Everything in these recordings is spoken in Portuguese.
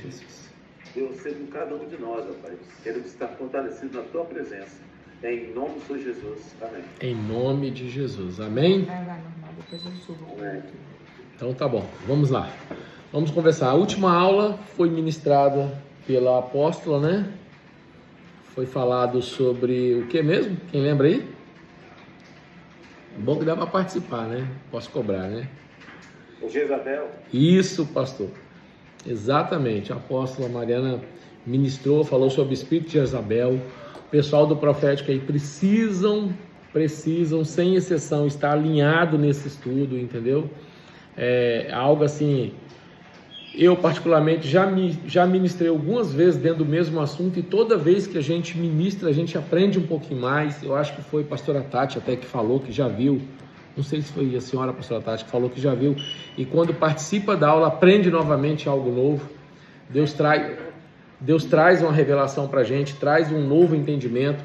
Jesus. Deus seja com cada um de nós, ó Pai. Queremos estar fortalecidos na Tua presença. Em nome do Senhor Jesus. Amém. Em nome de Jesus. Amém? Vai lá, normal, depois eu subo. Amém. Então tá bom, vamos lá. Vamos conversar. A última aula foi ministrada pela apóstola, né? Foi falado sobre o que mesmo? Quem lembra aí? Bom que dá para participar, né? Posso cobrar, né? O Jezabel. Isso, pastor. Exatamente. A apóstola Mariana ministrou, falou sobre o espírito de Jezabel. O pessoal do profético aí precisam, sem exceção, estar alinhado nesse estudo, entendeu? É algo assim. Eu particularmente já ministrei algumas vezes dentro do mesmo assunto, e toda vez que a gente ministra, a gente aprende um pouquinho mais. Eu acho que foi a pastora Tati até que falou que já viu. Não sei se foi a senhora pastora Tati que falou que já viu. E quando participa da aula, aprende novamente algo novo. Deus traz uma revelação para a gente, traz um novo entendimento.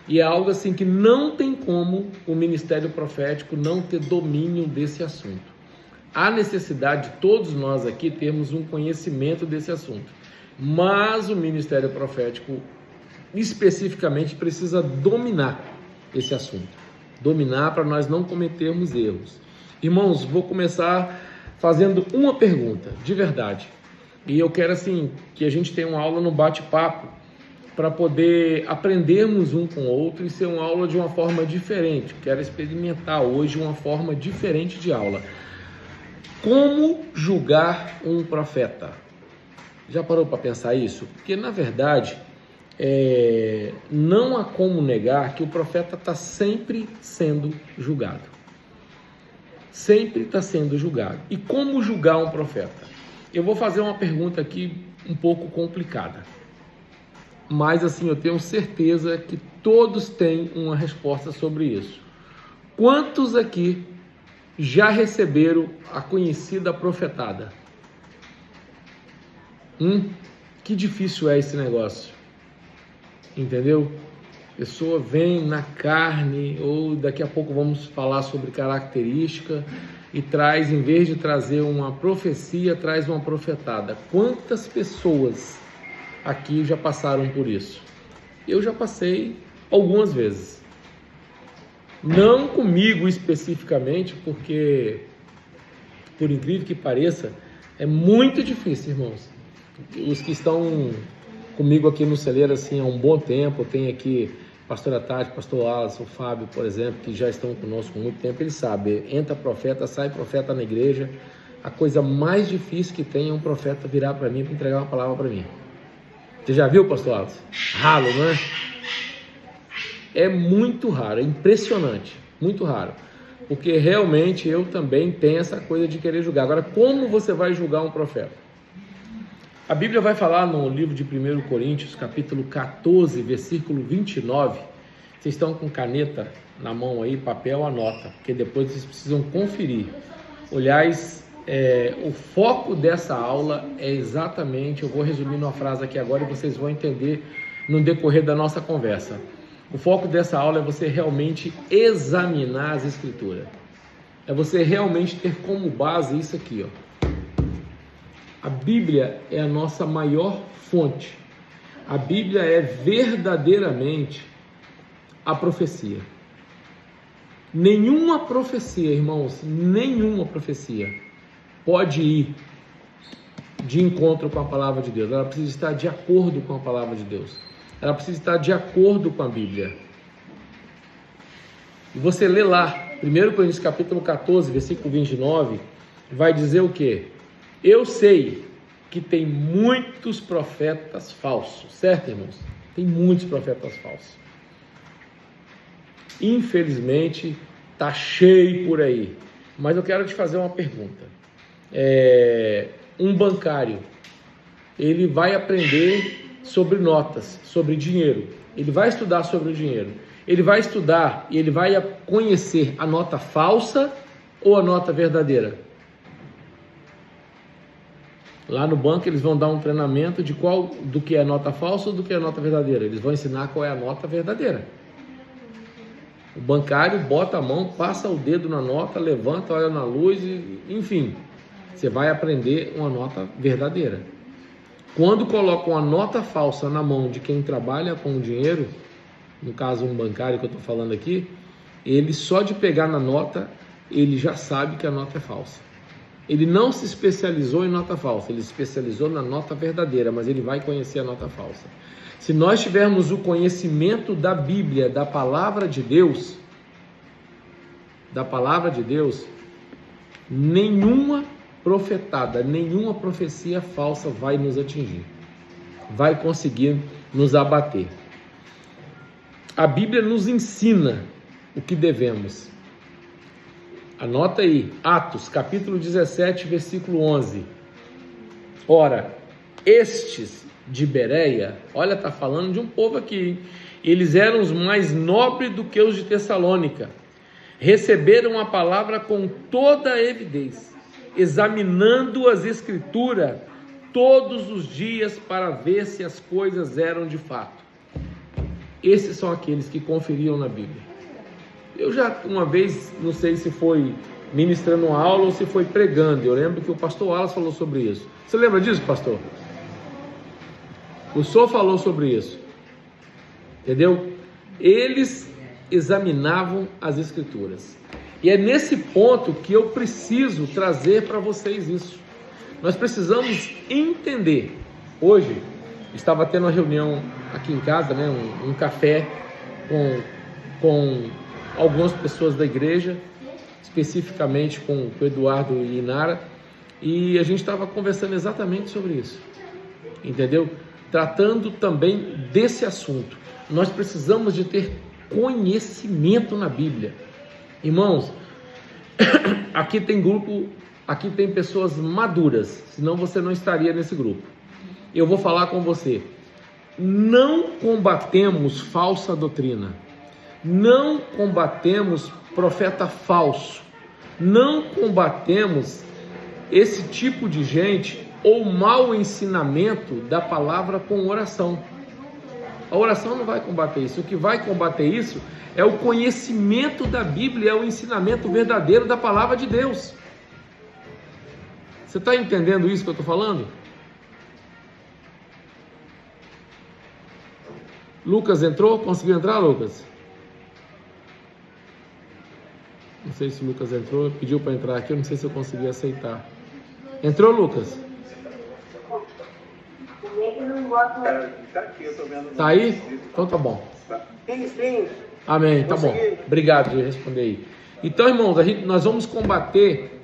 E é algo assim que não tem como o ministério profético não ter domínio desse assunto. Há necessidade de todos nós aqui termos um conhecimento desse assunto. Mas o ministério profético especificamente precisa dominar esse assunto. Dominar para nós não cometermos erros. Irmãos, vou começar fazendo uma pergunta, de verdade. E eu quero assim que a gente tenha uma aula no bate-papo para poder aprendermos um com o outro e ser uma aula de uma forma diferente. Quero experimentar hoje uma forma diferente de aula. Como julgar um profeta? Já parou para pensar isso? Porque na verdade não há como negar que o profeta está sempre sendo julgado. Sempre está sendo julgado. E como julgar um profeta? Eu vou fazer uma pergunta aqui um pouco complicada. Mas assim, eu tenho certeza que todos têm uma resposta sobre isso. Quantos aqui já receberam a conhecida profetada? Que difícil é esse negócio. Entendeu? A pessoa vem na carne, ou daqui a pouco vamos falar sobre característica, e traz, em vez de trazer uma profecia, traz uma profetada. Quantas pessoas aqui já passaram por isso? Eu já passei algumas vezes. Não comigo especificamente, porque, por incrível que pareça, é muito difícil, irmãos. Os que estão comigo aqui no celeiro assim, há um bom tempo, tem aqui pastora Tati, pastor Alisson, o Fábio, por exemplo, que já estão conosco há muito tempo, eles sabem, entra profeta, sai profeta na igreja. A coisa mais difícil que tem é um profeta virar para mim para entregar uma palavra para mim. Você já viu, pastor Alisson? Ralo, né? É muito raro, é impressionante, muito raro, porque realmente eu também tenho essa coisa de querer julgar. Agora, como você vai julgar um profeta? A Bíblia vai falar no livro de 1 Coríntios, capítulo 14, versículo 29, vocês estão com caneta na mão aí, papel, anota, porque depois vocês precisam conferir. Aliás, o foco dessa aula é exatamente, eu vou resumir numa frase aqui agora e vocês vão entender no decorrer da nossa conversa. O foco dessa aula é você realmente examinar as escrituras. É você realmente ter como base isso aqui, ó. A Bíblia é a nossa maior fonte. A Bíblia é verdadeiramente a profecia. Nenhuma profecia, irmãos, nenhuma profecia pode ir de encontro com a palavra de Deus. Ela precisa estar de acordo com a palavra de Deus. Ela precisa estar de acordo com a Bíblia. E você lê lá, 1 Coríntios capítulo 14, versículo 29, vai dizer o quê? Eu sei que tem muitos profetas falsos, certo, irmãos? Tem muitos profetas falsos. Infelizmente, está cheio por aí. Mas eu quero te fazer uma pergunta. Um bancário, ele vai aprender sobre notas, sobre dinheiro. Ele vai estudar sobre o dinheiro. Ele vai estudar e ele vai conhecer a nota falsa ou a nota verdadeira. Lá no banco eles vão dar um treinamento do que é a nota falsa ou do que é a nota verdadeira. Eles vão ensinar qual é a nota verdadeira. O bancário bota a mão, passa o dedo na nota, levanta, olha na luz, enfim. Você vai aprender uma nota verdadeira. Quando colocam a nota falsa na mão de quem trabalha com o dinheiro, no caso um bancário que eu estou falando aqui, ele só de pegar na nota, ele já sabe que a nota é falsa. Ele não se especializou em nota falsa, ele se especializou na nota verdadeira, mas ele vai conhecer a nota falsa. Se nós tivermos o conhecimento da Bíblia, da palavra de Deus, nenhuma profetada, nenhuma profecia falsa vai nos atingir, vai conseguir nos abater. A Bíblia nos ensina o que devemos. Anota aí, Atos, capítulo 17, versículo 11. Ora, estes de Bereia, olha, está falando de um povo aqui, hein? Eles eram os mais nobres do que os de Tessalônica. Receberam a palavra com toda a evidência, examinando as Escrituras todos os dias para ver se as coisas eram de fato. Esses são aqueles que conferiam na Bíblia. Eu já uma vez, não sei se foi ministrando uma aula ou se foi pregando, eu lembro que o pastor Wallace falou sobre isso. Você lembra disso, pastor? O senhor falou sobre isso, entendeu? Eles examinavam as Escrituras. E é nesse ponto que eu preciso trazer para vocês isso. Nós precisamos entender. Hoje, estava tendo uma reunião aqui em casa, né, um café com algumas pessoas da igreja, especificamente com o Eduardo e Inara, e a gente estava conversando exatamente sobre isso, entendeu? Tratando também desse assunto. Nós precisamos de ter conhecimento na Bíblia. Irmãos, aqui tem grupo, aqui tem pessoas maduras, senão você não estaria nesse grupo. Eu vou falar com você. Não combatemos falsa doutrina. Não combatemos profeta falso. Não combatemos esse tipo de gente ou mau ensinamento da palavra com oração. A oração não vai combater isso. O que vai combater isso é o conhecimento da Bíblia, é o ensinamento verdadeiro da palavra de Deus. Você está entendendo isso que eu estou falando? Lucas entrou? Conseguiu entrar, Lucas? Não sei se o Lucas entrou, pediu para entrar aqui, eu não sei se eu consegui aceitar. Entrou, Lucas? Tá aí? Então tá bom. Sim. Amém, tá bom. Obrigado por responder aí. Então, irmãos, nós vamos combater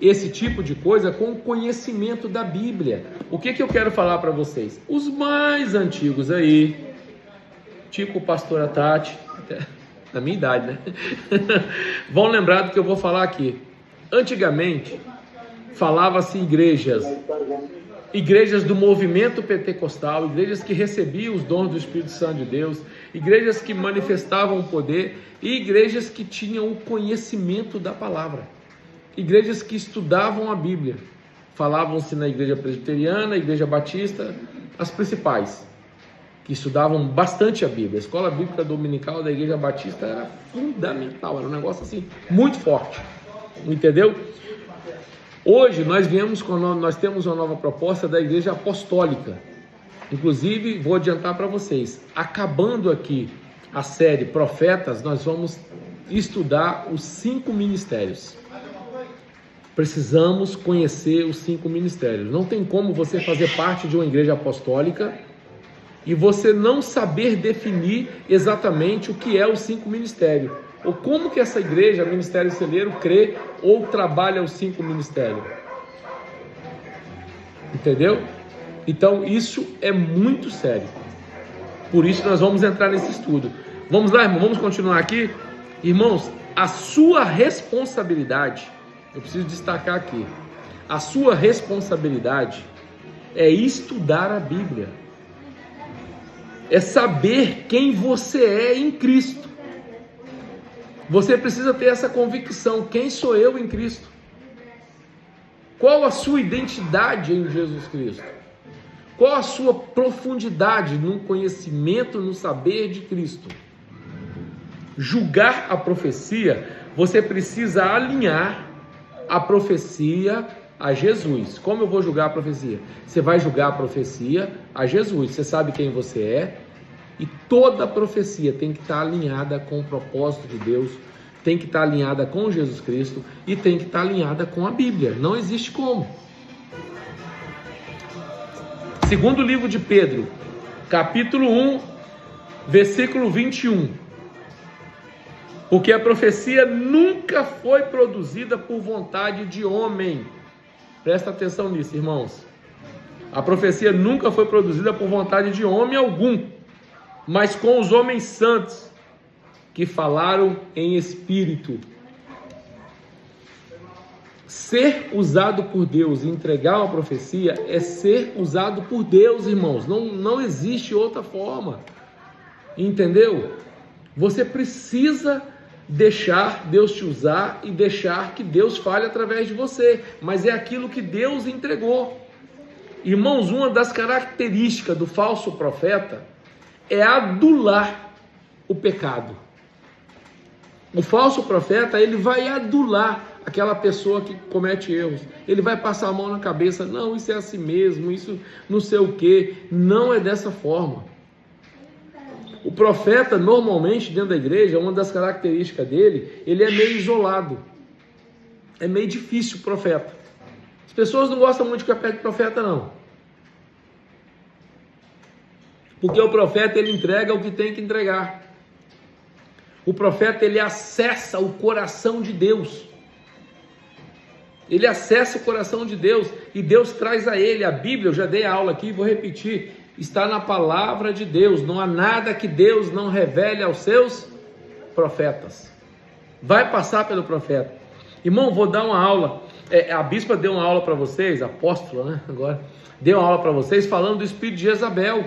esse tipo de coisa com o conhecimento da Bíblia. O que eu quero falar para vocês? Os mais antigos aí, tipo o pastor Tati, da minha idade, né? Vão lembrar do que eu vou falar aqui. Antigamente, falava-se igrejas do movimento pentecostal, igrejas que recebiam os dons do Espírito Santo de Deus, igrejas que manifestavam o poder e igrejas que tinham o conhecimento da palavra, igrejas que estudavam a Bíblia. Falavam-se na igreja presbiteriana, igreja batista, as principais, que estudavam bastante a Bíblia. A escola bíblica dominical da igreja batista era fundamental, era um negócio assim, muito forte, entendeu? Hoje nós temos uma nova proposta da igreja apostólica. Inclusive, vou adiantar para vocês, acabando aqui a série Profetas, nós vamos estudar os 5 ministérios. Precisamos conhecer os 5 ministérios. Não tem como você fazer parte de uma igreja apostólica e você não saber definir exatamente o que é os 5 ministérios, ou como que essa igreja, Ministério Celeiro, crê ou trabalha os 5 ministérios. Entendeu? Então isso é muito sério. Por isso nós vamos entrar nesse estudo. Vamos lá, irmão, vamos continuar aqui. Irmãos, a sua responsabilidade, eu preciso destacar aqui, a sua responsabilidade é estudar a Bíblia. É saber quem você é em Cristo. Você precisa ter essa convicção: quem sou eu em Cristo? Qual a sua identidade em Jesus Cristo? Qual a sua profundidade no conhecimento, no saber de Cristo? Julgar a profecia, você precisa alinhar a profecia a Jesus. Como eu vou julgar a profecia? Você vai julgar a profecia a Jesus. Você sabe quem você é. E toda profecia tem que estar alinhada com o propósito de Deus, tem que estar alinhada com Jesus Cristo e tem que estar alinhada com a Bíblia. Não existe como. Segundo livro de Pedro, capítulo 1, versículo 21. Porque a profecia nunca foi produzida por vontade de homem. Presta atenção nisso, irmãos. A profecia nunca foi produzida por vontade de homem algum, mas com os homens santos que falaram em espírito. Ser usado por Deus e entregar uma profecia é ser usado por Deus, irmãos. Não existe outra forma. Entendeu? Você precisa deixar Deus te usar e deixar que Deus fale através de você. Mas é aquilo que Deus entregou. Irmãos, uma das características do falso profeta é adular o pecado. O falso profeta, ele vai adular aquela pessoa que comete erros. Ele vai passar a mão na cabeça. Não, isso é assim mesmo, isso não sei o quê. Não é dessa forma. O profeta, normalmente, dentro da igreja, uma das características dele, ele é meio isolado. É meio difícil o profeta. As pessoas não gostam muito de ficar perto do profeta, não. Porque o profeta, ele entrega o que tem que entregar. O profeta, ele acessa o coração de Deus. Ele acessa o coração de Deus e Deus traz a ele. A Bíblia, eu já dei a aula aqui, vou repetir, está na palavra de Deus. Não há nada que Deus não revele aos seus profetas. Vai passar pelo profeta. Irmão, vou dar uma aula. A bispa deu uma aula para vocês, apóstola, né? Agora, deu uma aula para vocês falando do espírito de Jezabel.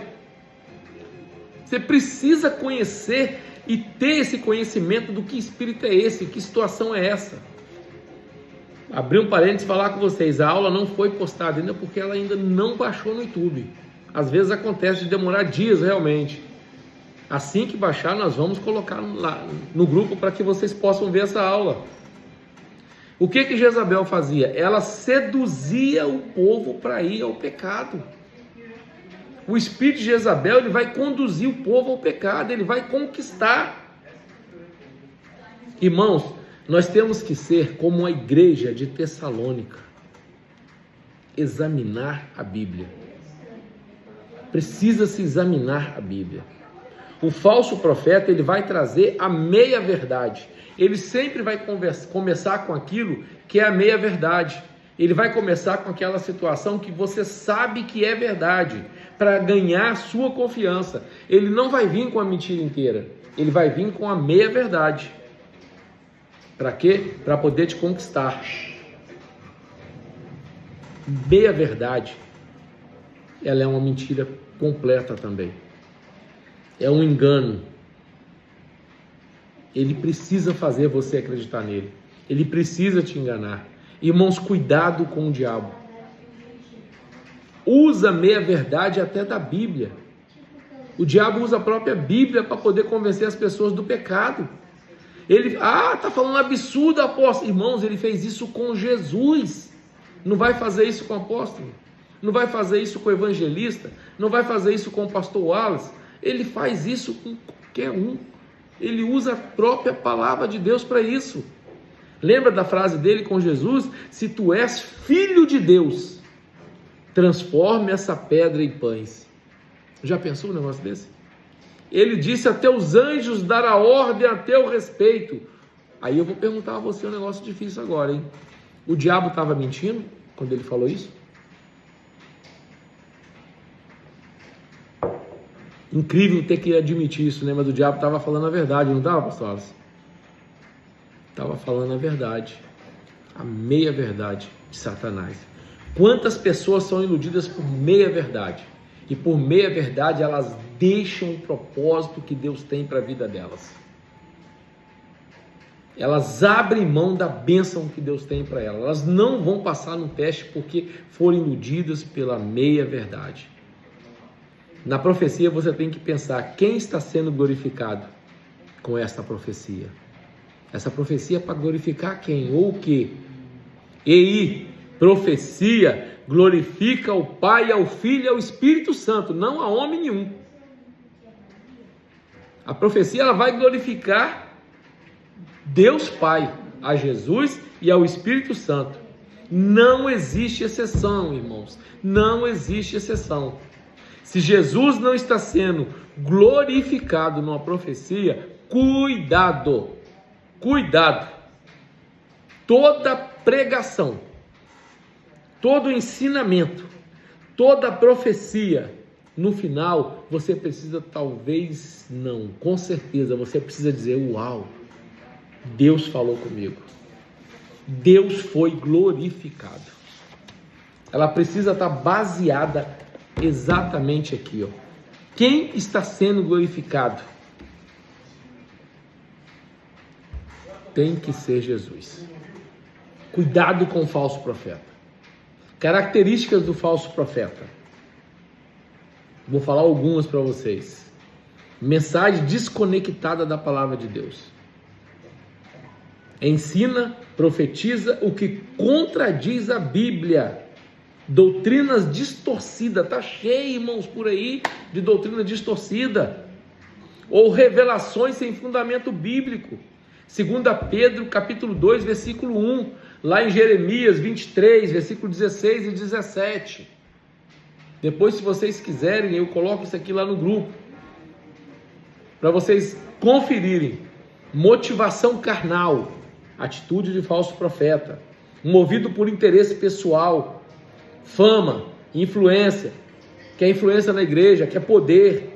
Você precisa conhecer e ter esse conhecimento do que espírito é esse, que situação é essa. Abrir um parênteses e falar com vocês, a aula não foi postada ainda porque ela ainda não baixou no YouTube. Às vezes acontece de demorar dias realmente. Assim que baixar, nós vamos colocar lá no grupo para que vocês possam ver essa aula. O que Jezabel fazia? Ela seduzia o povo para ir ao pecado. O espírito de Jezabel, ele vai conduzir o povo ao pecado, ele vai conquistar. Irmãos, nós temos que ser como a igreja de Tessalônica, examinar a Bíblia. Precisa se examinar a Bíblia. O falso profeta, ele vai trazer a meia verdade. Ele sempre vai começar com aquilo que é a meia verdade. Ele vai começar com aquela situação que você sabe que é verdade, para ganhar a sua confiança. Ele não vai vir com a mentira inteira, ele vai vir com a meia verdade. Para quê? Para poder te conquistar. Meia verdade, ela é uma mentira completa também. É um engano. Ele precisa fazer você acreditar nele. Ele precisa te enganar. Irmãos, cuidado com o diabo. Usa meia verdade até da Bíblia. O diabo usa a própria Bíblia para poder convencer as pessoas do pecado. Ele, tá falando absurdo, apóstolo. Irmãos, ele fez isso com Jesus. Não vai fazer isso com o apóstolo? Não vai fazer isso com o evangelista? Não vai fazer isso com o pastor Wallace? Ele faz isso com qualquer um. Ele usa a própria palavra de Deus para isso. Lembra da frase dele com Jesus? Se tu és filho de Deus, transforme essa pedra em pães. Já pensou um negócio desse? Ele disse a teus anjos dar a ordem a teu respeito. Aí eu vou perguntar a você um negócio difícil agora, hein? O diabo estava mentindo quando ele falou isso? Incrível ter que admitir isso, né? Mas o diabo estava falando a verdade, não estava, pastor Alice? Estava falando a verdade, a meia verdade de Satanás. Quantas pessoas são iludidas por meia verdade? E por meia verdade elas deixam o propósito que Deus tem para a vida delas. Elas abrem mão da bênção que Deus tem para elas. Elas não vão passar no teste porque foram iludidas pela meia verdade. Na profecia você tem que pensar quem está sendo glorificado com esta profecia. Essa profecia é para glorificar quem ou o quê? E Profecia glorifica ao Pai, ao Filho e ao Espírito Santo, não a homem nenhum. A profecia ela vai glorificar Deus Pai, a Jesus e ao Espírito Santo. Não existe exceção, irmãos. Não existe exceção. Se Jesus não está sendo glorificado numa profecia, cuidado. Cuidado. Toda pregação, todo ensinamento, toda profecia, no final, você precisa, talvez não, com certeza, você precisa dizer, uau, Deus falou comigo. Deus foi glorificado. Ela precisa estar baseada exatamente aqui, ó. Quem está sendo glorificado? Tem que ser Jesus. Cuidado com o falso profeta. Características do falso profeta. Vou falar algumas para vocês. Mensagem desconectada da palavra de Deus. Ensina, profetiza o que contradiz a Bíblia. Doutrinas distorcidas. Está cheio, irmãos, por aí de doutrina distorcida. Ou revelações sem fundamento bíblico. 2 Pedro, capítulo 2, versículo 1. Lá em Jeremias 23, versículo 16 e 17. Depois, se vocês quiserem, eu coloco isso aqui lá no grupo. Para vocês conferirem. Motivação carnal. Atitude de falso profeta. Movido por interesse pessoal. Fama, influência. Quer influência na igreja, quer poder.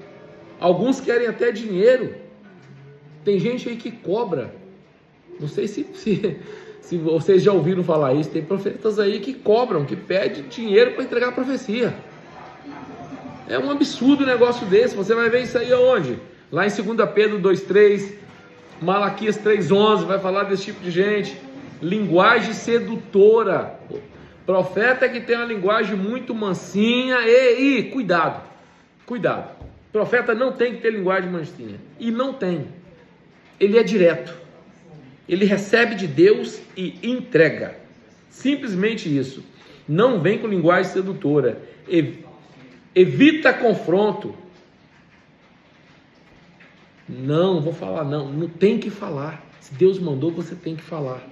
Alguns querem até dinheiro. Tem gente aí que cobra. Não sei se vocês já ouviram falar isso. Tem profetas aí que cobram, que pedem dinheiro para entregar a profecia. É um absurdo um negócio desse. Você vai ver isso aí aonde? Lá em 2 Pedro 2,3, Malaquias 3,11, vai falar desse tipo de gente. Linguagem sedutora. Profeta que tem uma linguagem muito mansinha. E cuidado. Cuidado. Profeta não tem que ter linguagem mansinha. E não tem. Ele é direto. Ele recebe de Deus e entrega. Simplesmente isso. Não vem com linguagem sedutora. Evita confronto. Não, vou falar não. Não tem que falar. Se Deus mandou, você tem que falar.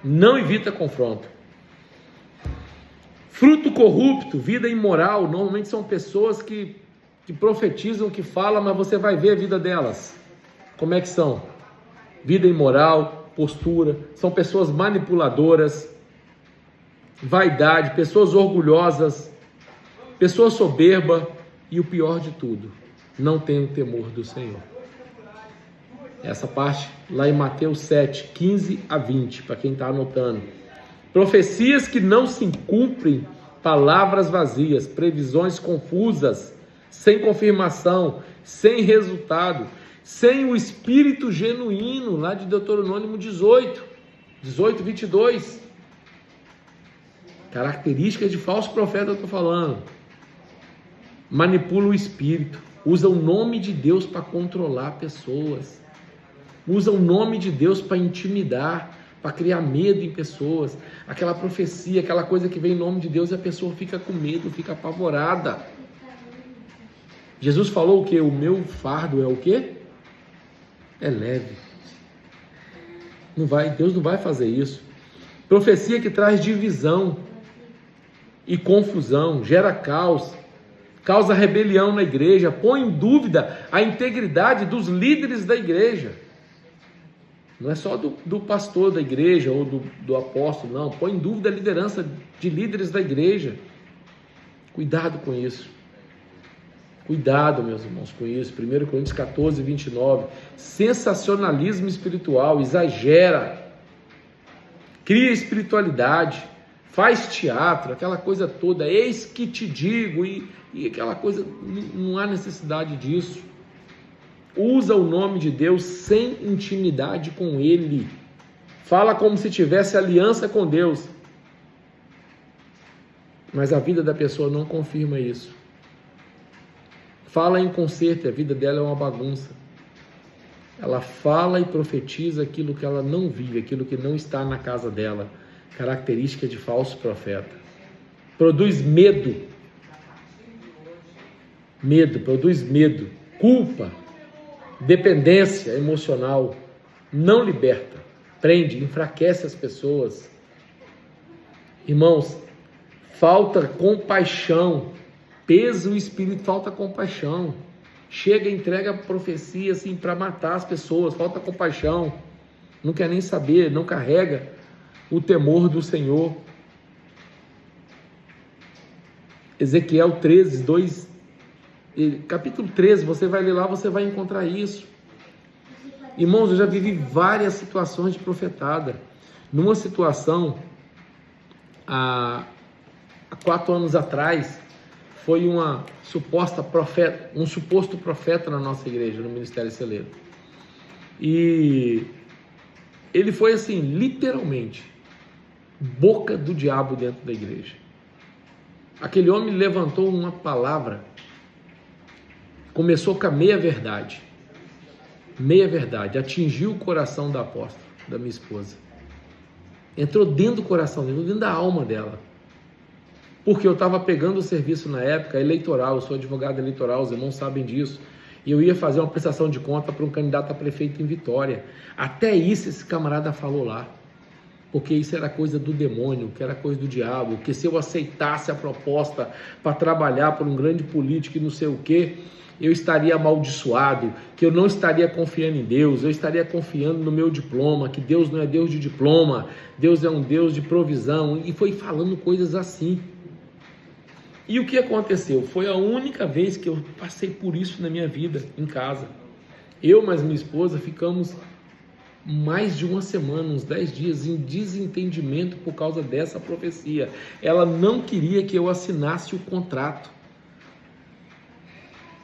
Não evita confronto. Fruto corrupto, vida imoral. Normalmente são pessoas que profetizam, que falam, mas você vai ver a vida delas. Como é que são? Vida imoral, postura, são pessoas manipuladoras, vaidade, pessoas orgulhosas, pessoas soberba e o pior de tudo, não tem o temor do Senhor. Essa parte lá em Mateus 7, 15 a 20, para quem está anotando. Profecias que não se cumprem, palavras vazias, previsões confusas, sem confirmação, sem resultado, sem o espírito genuíno, lá de Deuteronômio 18, 22. Características de falso profeta eu estou falando. Manipula o espírito, usa o nome de Deus para controlar pessoas, usa o nome de Deus para intimidar, para criar medo em pessoas. Aquela profecia, aquela coisa que vem em nome de Deus e a pessoa fica com medo, fica apavorada. Jesus falou o quê? O meu fardo é o quê? É leve. Deus não vai fazer isso. Profecia que traz divisão e confusão, gera caos, causa rebelião na igreja, põe em dúvida a integridade dos líderes da igreja. Não é só do pastor da igreja ou do apóstolo, não. Põe em dúvida a liderança de líderes da igreja. Cuidado com isso. Cuidado, meus irmãos, com isso. 1 Coríntios 14, 29. Sensacionalismo espiritual, exagera, cria espiritualidade, faz teatro, aquela coisa toda, eis que te digo, e aquela coisa, não há necessidade disso. Usa o nome de Deus sem intimidade com Ele. Fala como se tivesse aliança com Deus. Mas a vida da pessoa não confirma isso. Fala em conserto, a vida dela é uma bagunça. Ela fala e profetiza aquilo que ela não vive, aquilo que não está na casa dela. Característica de falso profeta. Produz medo. Medo, produz medo. Culpa. Dependência emocional. Não liberta. Prende, enfraquece as pessoas. Irmãos, falta compaixão. Peso o espírito, falta compaixão. Chega, entrega a profecia assim para matar as pessoas, falta compaixão. Não quer nem saber, não carrega o temor do Senhor. Ezequiel 13, 2, capítulo 13, você vai ler lá, você vai encontrar isso. Irmãos, eu já vivi várias situações de profetada. Numa situação, há 4 anos atrás, foi um suposto profeta na nossa igreja, no Ministério Celeiro. E ele foi assim, literalmente, boca do diabo dentro da igreja. Aquele homem levantou uma palavra, começou com a meia-verdade, atingiu o coração da apóstola, da minha esposa. Entrou dentro do coração dela, dentro da alma dela. Porque eu estava pegando o serviço na época eleitoral, eu sou advogado eleitoral, os irmãos sabem disso, e eu ia fazer uma prestação de conta para um candidato a prefeito em Vitória. Até isso esse camarada falou lá, porque isso era coisa do demônio, que era coisa do diabo, que se eu aceitasse a proposta para trabalhar por um grande político e não sei o quê, eu estaria amaldiçoado, que eu não estaria confiando em Deus, eu estaria confiando no meu diploma, que Deus não é Deus de diploma, Deus é um Deus de provisão, e foi falando coisas assim. E o que aconteceu? Foi a única vez que eu passei por isso na minha vida, em casa. Eu, mais minha esposa, ficamos mais de uma semana, uns 10 dias, em desentendimento por causa dessa profecia. Ela não queria que eu assinasse o contrato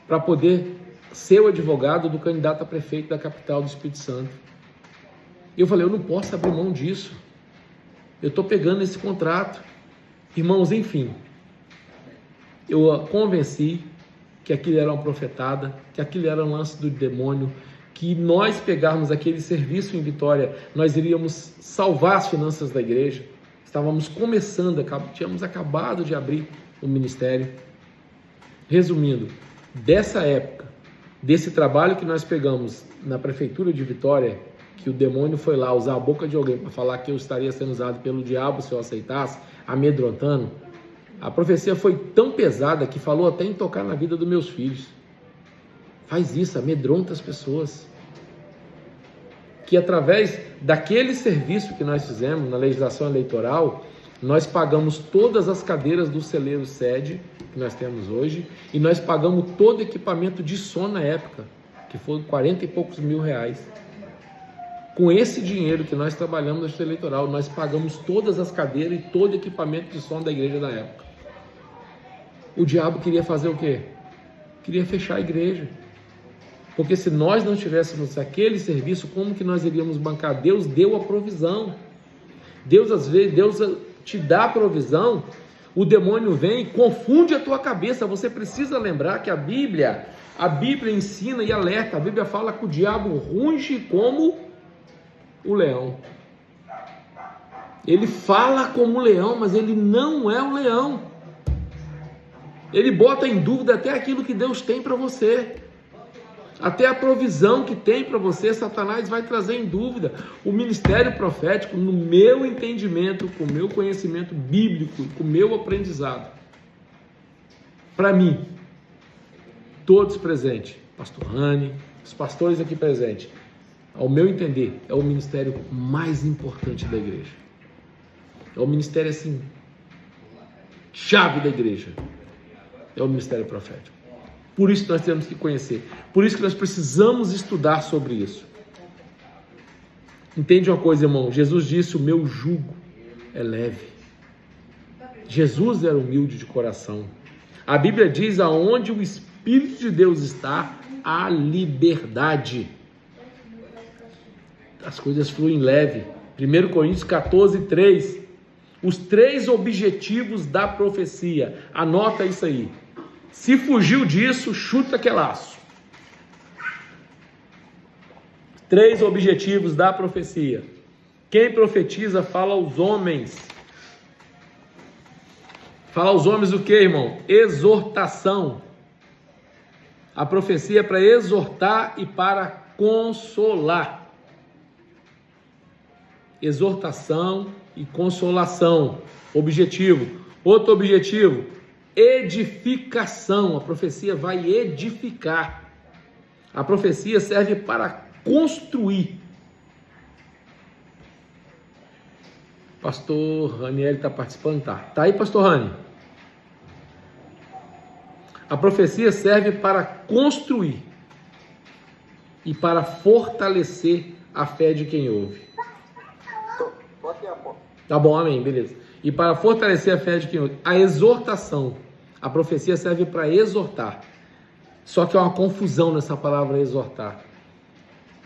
para poder ser o advogado do candidato a prefeito da capital do Espírito Santo. E eu falei, eu não posso abrir mão disso. Eu estou pegando esse contrato. Irmãos, enfim, eu a convenci que aquilo era uma profetada, que aquilo era um lance do demônio, que nós pegarmos aquele serviço em Vitória, nós iríamos salvar as finanças da igreja. Estávamos começando, tínhamos acabado de abrir o ministério. Resumindo, dessa época, desse trabalho que nós pegamos na prefeitura de Vitória, que o demônio foi lá usar a boca de alguém para falar que eu estaria sendo usado pelo diabo se eu aceitasse, amedrontando, a profecia foi tão pesada que falou até em tocar na vida dos meus filhos. Faz isso, amedronta as pessoas. Que através daquele serviço que nós fizemos na legislação eleitoral, nós pagamos todas as cadeiras do celeiro sede que nós temos hoje, e nós pagamos todo o equipamento de som na época, que foi 40 e poucos mil reais. Com esse dinheiro que nós trabalhamos na justiça eleitoral, nós pagamos todas as cadeiras e todo o equipamento de som da igreja na época. O diabo queria fazer o quê? Queria fechar a igreja. Porque se nós não tivéssemos aquele serviço, como que nós iríamos bancar? Deus deu a provisão. Deus, às vezes, Deus te dá a provisão, o demônio vem e confunde a tua cabeça. Você precisa lembrar que a Bíblia ensina e alerta. A Bíblia fala que o diabo runge como o leão. Ele fala como o leão, mas ele não é o leão. Ele bota em dúvida até aquilo que Deus tem para você. Até a provisão que tem para você, Satanás vai trazer em dúvida. O ministério profético, no meu entendimento, com o meu conhecimento bíblico, com o meu aprendizado, para mim, todos presentes, pastor Rani, os pastores aqui presentes, ao meu entender, é o ministério mais importante da igreja. É o ministério, assim, chave da igreja. É o ministério profético. Por isso nós temos que conhecer. Por isso que nós precisamos estudar sobre isso. Entende uma coisa, irmão? Jesus disse, o meu jugo é leve. Jesus era humilde de coração. A Bíblia diz, aonde o Espírito de Deus está, há liberdade. As coisas fluem leve. 1 Coríntios 14, 3. Os 3 objetivos da profecia. Anota isso aí. Se fugiu disso, chuta que é laço. 3 objetivos da profecia. Quem profetiza fala aos homens. Fala aos homens o que, irmão? Exortação. A profecia é para exortar e para consolar. Exortação e consolação. Objetivo. Outro objetivo, edificação. A profecia vai edificar. A profecia serve para construir. Pastor Raniel está participando? Tá aí, pastor Rani? A profecia serve para construir e para fortalecer a fé de quem ouve. Tá bom, amém, beleza. E para fortalecer a fé de quem ouve. A exortação. A profecia serve para exortar. Só que há uma confusão nessa palavra exortar.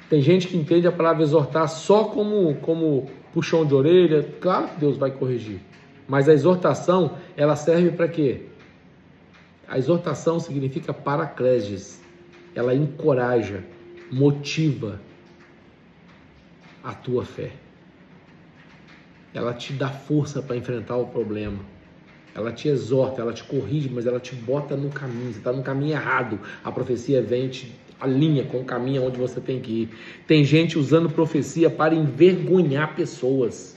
Tem gente que entende a palavra exortar só como puxão de orelha. Claro que Deus vai corrigir. Mas a exortação, ela serve para quê? A exortação significa paracleses. Ela encoraja, motiva a tua fé. Ela te dá força para enfrentar o problema. Ela te exorta, ela te corrige, mas ela te bota no caminho. Você está no caminho errado. A profecia vem e te alinha com o caminho onde você tem que ir. Tem gente usando profecia para envergonhar pessoas.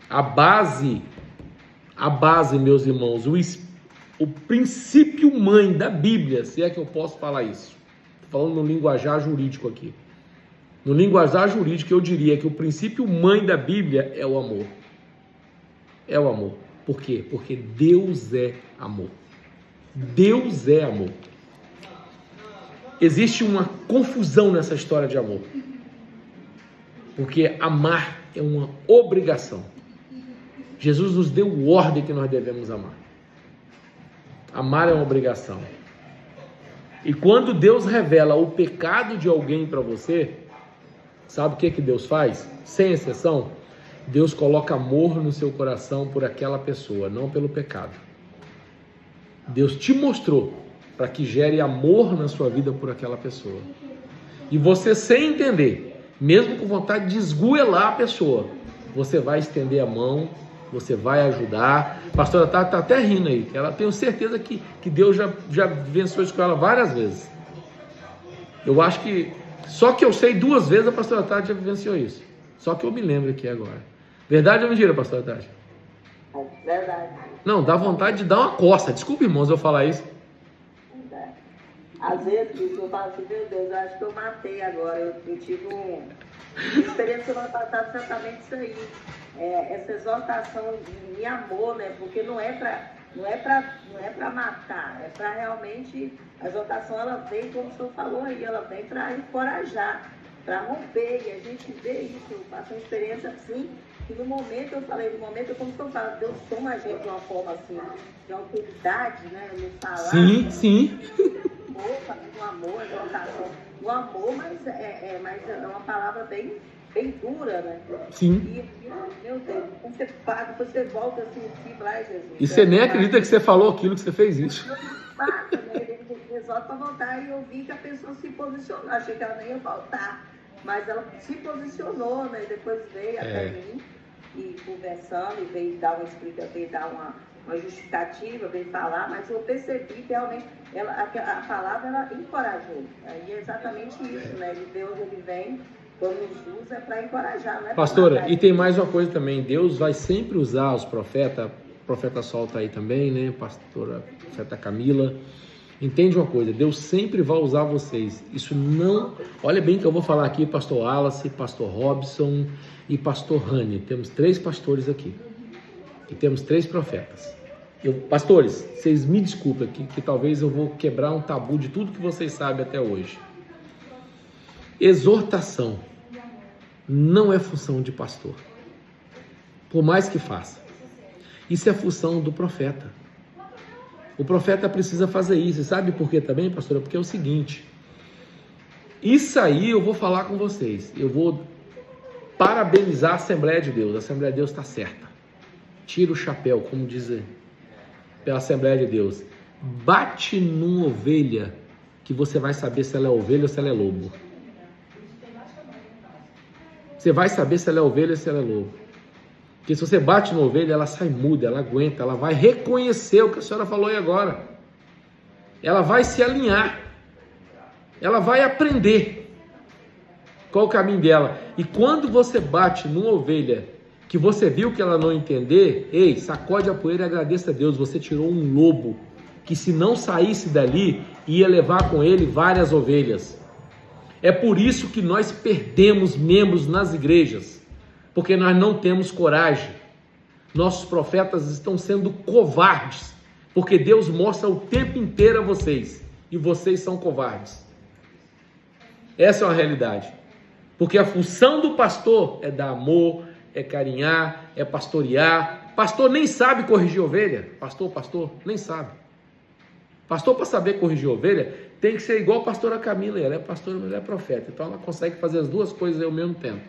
A base, meus irmãos, o princípio mãe da Bíblia, se é que eu posso falar isso. Estou falando no linguajar jurídico aqui. No linguajar jurídico eu diria que o princípio mãe da Bíblia é o amor. É o amor. Por quê? Porque Deus é amor. Deus é amor. Existe uma confusão nessa história de amor. Porque amar é uma obrigação. Jesus nos deu ordem que nós devemos amar. Amar é uma obrigação. E quando Deus revela o pecado de alguém para você, sabe o que Deus faz? Sem exceção, Deus coloca amor no seu coração por aquela pessoa, não pelo pecado. Deus te mostrou para que gere amor na sua vida por aquela pessoa. E você, sem entender, mesmo com vontade de esgoelar a pessoa, você vai estender a mão, você vai ajudar. A pastora tá até rindo aí. Ela, tenho certeza que Deus já venceu isso com ela várias vezes. Eu acho que só que eu sei 2 vezes a pastora Tati já vivenciou isso. Só que eu me lembro aqui agora. Verdade ou mentira, pastora Tati? Verdade. Não, dá vontade de dar uma coça. Desculpa, irmãos, eu falar isso. Verdade. Às vezes eu falo assim, meu Deus, eu acho que eu matei agora. Eu tive uma experiência semana passada exatamente isso aí. Essa exaltação de amor, né? Porque não é para matar, é para realmente, a exaltação ela vem, como o senhor falou aí, ela vem para encorajar, para romper, e a gente vê isso. Eu passo uma experiência assim, que no momento, eu falei, no momento, como o senhor fala, Deus toma a gente de uma forma assim, de autoridade, né, no falar. Sim. O amor, a exaltação, o amor, mas é uma palavra bem dura, né? Sim. E, meu Deus, quando você paga, você volta assim, lá, Jesus. E você nem acredita que você falou aquilo, que você fez isso. Passa, né? Ele resolve para voltar e eu vi que a pessoa se posicionou. Achei que ela nem ia voltar, mas ela se posicionou, né? E depois veio até mim e conversando, e veio dar uma explicação, veio dar uma justificativa, veio falar, mas eu percebi que realmente a palavra ela encorajou. E é exatamente isso, né? Deus ele vem. Quando nos usa para encorajar, não é? Pastora, e tem mais uma coisa também. Deus vai sempre usar os profetas. O profeta Sol está aí também, né? Pastora, profeta Camila. Entende uma coisa, Deus sempre vai usar vocês. Isso não... Olha bem que eu vou falar aqui, pastor Wallace, pastor Robson e pastor Rani. Temos 3 pastores aqui. E temos 3 profetas. Pastores, vocês me desculpem aqui, que talvez eu vou quebrar um tabu de tudo que vocês sabem até hoje. Exortação não é função de pastor, por mais que faça. Isso é função do profeta. O profeta precisa fazer isso. E sabe por quê também, pastora? Porque é o seguinte, isso aí eu vou falar com vocês, eu vou parabenizar a Assembleia de Deus. A Assembleia de Deus está certa. Tira o chapéu, como diz pela Assembleia de Deus. Bate numa ovelha que você vai saber se ela é ovelha ou se ela é lobo. Você vai saber se ela é ovelha ou se ela é lobo. Porque se você bate na ovelha, ela sai muda, ela aguenta, ela vai reconhecer o que a senhora falou aí agora. Ela vai se alinhar. Ela vai aprender qual o caminho dela. E quando você bate numa ovelha que você viu que ela não entender, ei, sacode a poeira e agradeça a Deus, você tirou um lobo que, se não saísse dali, ia levar com ele várias ovelhas. É por isso que nós perdemos membros nas igrejas, porque nós não temos coragem. Nossos profetas estão sendo covardes, porque Deus mostra o tempo inteiro a vocês, e vocês são covardes. Essa é uma realidade, porque a função do pastor é dar amor, é carinhar, é pastorear. Pastor nem sabe corrigir ovelha. Pastor, nem sabe. Pastor, para saber corrigir ovelha, tem que ser igual a pastora Camila. Ela é pastora, mas ela é profeta. Então ela consegue fazer as duas coisas ao mesmo tempo.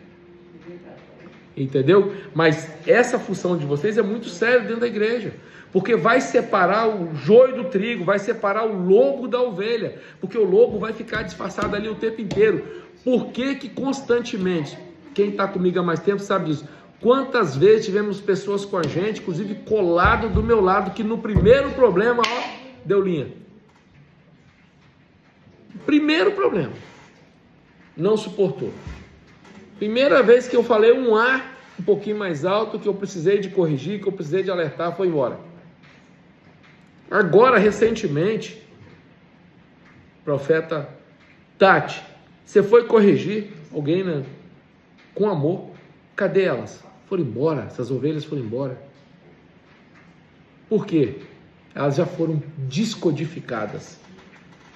Entendeu? Mas essa função de vocês é muito séria dentro da igreja. Porque vai separar o joio do trigo, vai separar o lobo da ovelha. Porque o lobo vai ficar disfarçado ali o tempo inteiro. Por que que constantemente, quem está comigo há mais tempo sabe disso, quantas vezes tivemos pessoas com a gente, inclusive colado do meu lado, que no primeiro problema, deu linha. Primeiro problema, não suportou. Primeira vez que eu falei um A um pouquinho mais alto, que eu precisei de corrigir, que eu precisei de alertar, foi embora. Agora, recentemente, profeta Tati, você foi corrigir alguém, né, com amor, cadê elas? Foram embora, essas ovelhas foram embora. Por quê? Elas já foram descodificadas.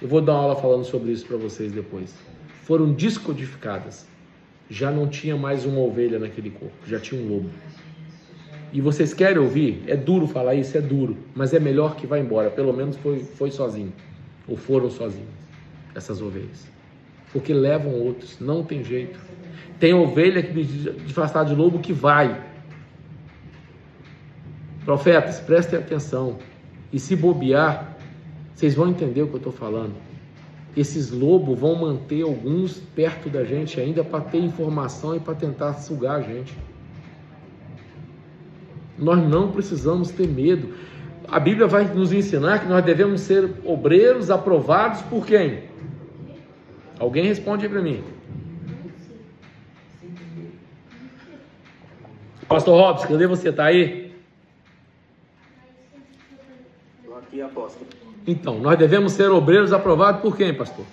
Eu vou dar uma aula falando sobre isso para vocês depois. Foram descodificadas. Já não tinha mais uma ovelha naquele corpo, já tinha um lobo. E vocês querem ouvir? É duro falar isso, é duro, mas é melhor que vá embora. Pelo menos foi sozinho, ou foram sozinhos, essas ovelhas. Porque levam outros, não tem jeito. Tem ovelha que disfarçada de lobo que vai. Profetas, prestem atenção. E se bobear, vocês vão entender o que eu estou falando. Esses lobos vão manter alguns perto da gente ainda para ter informação e para tentar sugar a gente. Nós não precisamos ter medo. A Bíblia vai nos ensinar que nós devemos ser obreiros aprovados por quem? Alguém responde aí para mim. Pastor Robson, cadê você? Está aí? Estou aqui, apóstolo. Então, nós devemos ser obreiros aprovados por quem, pastor?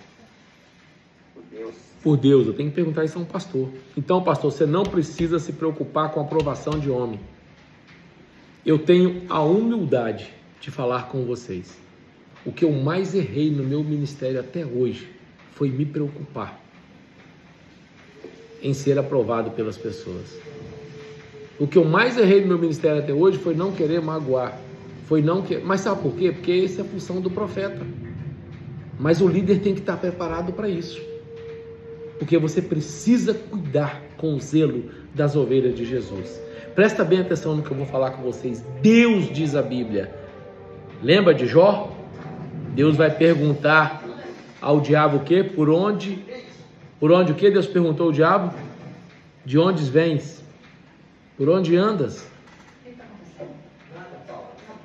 Por Deus. Por Deus. Eu tenho que perguntar isso a um pastor. Então, pastor, você não precisa se preocupar com a aprovação de homem. Eu tenho a humildade de falar com vocês. O que eu mais errei no meu ministério até hoje foi me preocupar em ser aprovado pelas pessoas. O que eu mais errei no meu ministério até hoje foi não querer magoar. Mas sabe por quê? Porque essa é a função do profeta. Mas o líder tem que estar preparado para isso. Porque você precisa cuidar com zelo das ovelhas de Jesus. Presta bem atenção no que eu vou falar com vocês. Deus diz a Bíblia. Lembra de Jó? Deus vai perguntar ao diabo o quê? Por onde o quê? Deus perguntou ao diabo? De onde vens? Por onde andas?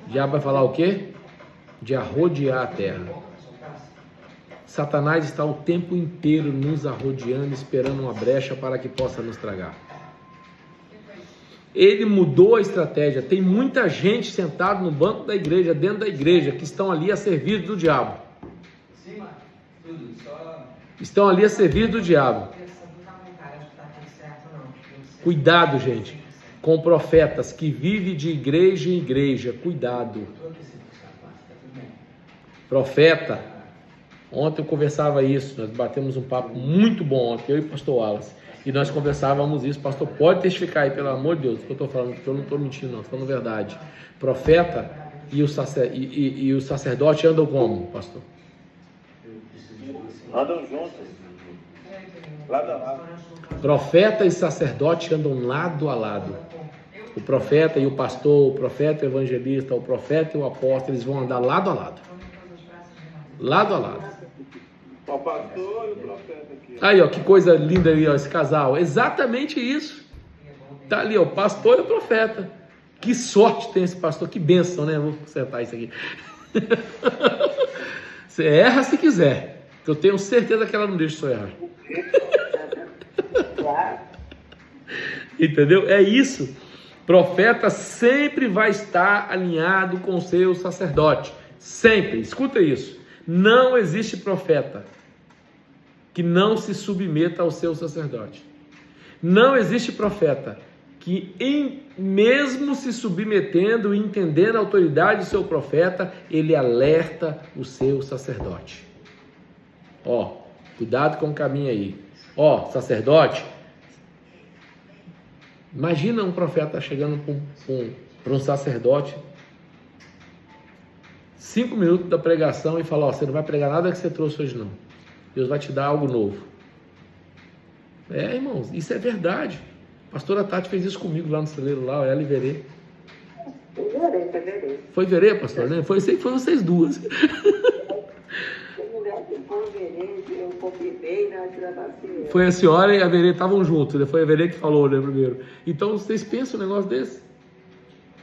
O diabo vai falar o quê? De arrodear a terra. Satanás está o tempo inteiro nos arrodeando, esperando uma brecha para que possa nos tragar. Ele mudou a estratégia. Tem muita gente sentada no banco da igreja, dentro da igreja, que estão ali a serviço do diabo. Estão ali a serviço do diabo. Cuidado, gente, com profetas que vivem de igreja em igreja. Cuidado. Profeta, ontem eu conversava isso, nós batemos um papo muito bom ontem, eu e o pastor Wallace, e nós conversávamos isso. Pastor, pode testificar aí, pelo amor de Deus, o que eu estou falando, porque eu não estou mentindo não, estou falando verdade. Profeta e o sacerdote andam como, pastor? Andam juntos, lado a lado. Profeta e sacerdote andam lado a lado. O profeta e o pastor, o profeta e o evangelista, o profeta e o apóstolo, eles vão andar lado a lado. Lado a lado. O pastor e o profeta aqui. Aí, ó, que coisa linda ali, ó, esse casal. Exatamente isso. Tá ali, ó, o pastor e o profeta. Que sorte tem esse pastor, que bênção, né? Vou consertar isso aqui. Você erra se quiser, que eu tenho certeza que ela não deixa o senhor errar. Entendeu? É isso. Profeta sempre vai estar alinhado com o seu sacerdote. Sempre. Escuta isso. Não existe profeta que não se submeta ao seu sacerdote. Não existe profeta que, mesmo se submetendo e entendendo a autoridade do seu profeta, ele alerta o seu sacerdote. Ó, cuidado com o caminho aí. Ó, sacerdote, imagina um profeta chegando para um sacerdote, 5 minutos da pregação, e falar: ó, você não vai pregar nada que você trouxe hoje não. Deus vai te dar algo novo. Irmãos, isso é verdade. A pastora Tati fez isso comigo lá no celeiro, lá, ela e Verê. Foi Verê, pastor, né? Foi vocês duas. Foi a senhora e a Verê estavam juntos, foi a Verê que falou, né, primeiro. Então, vocês pensam um negócio desse?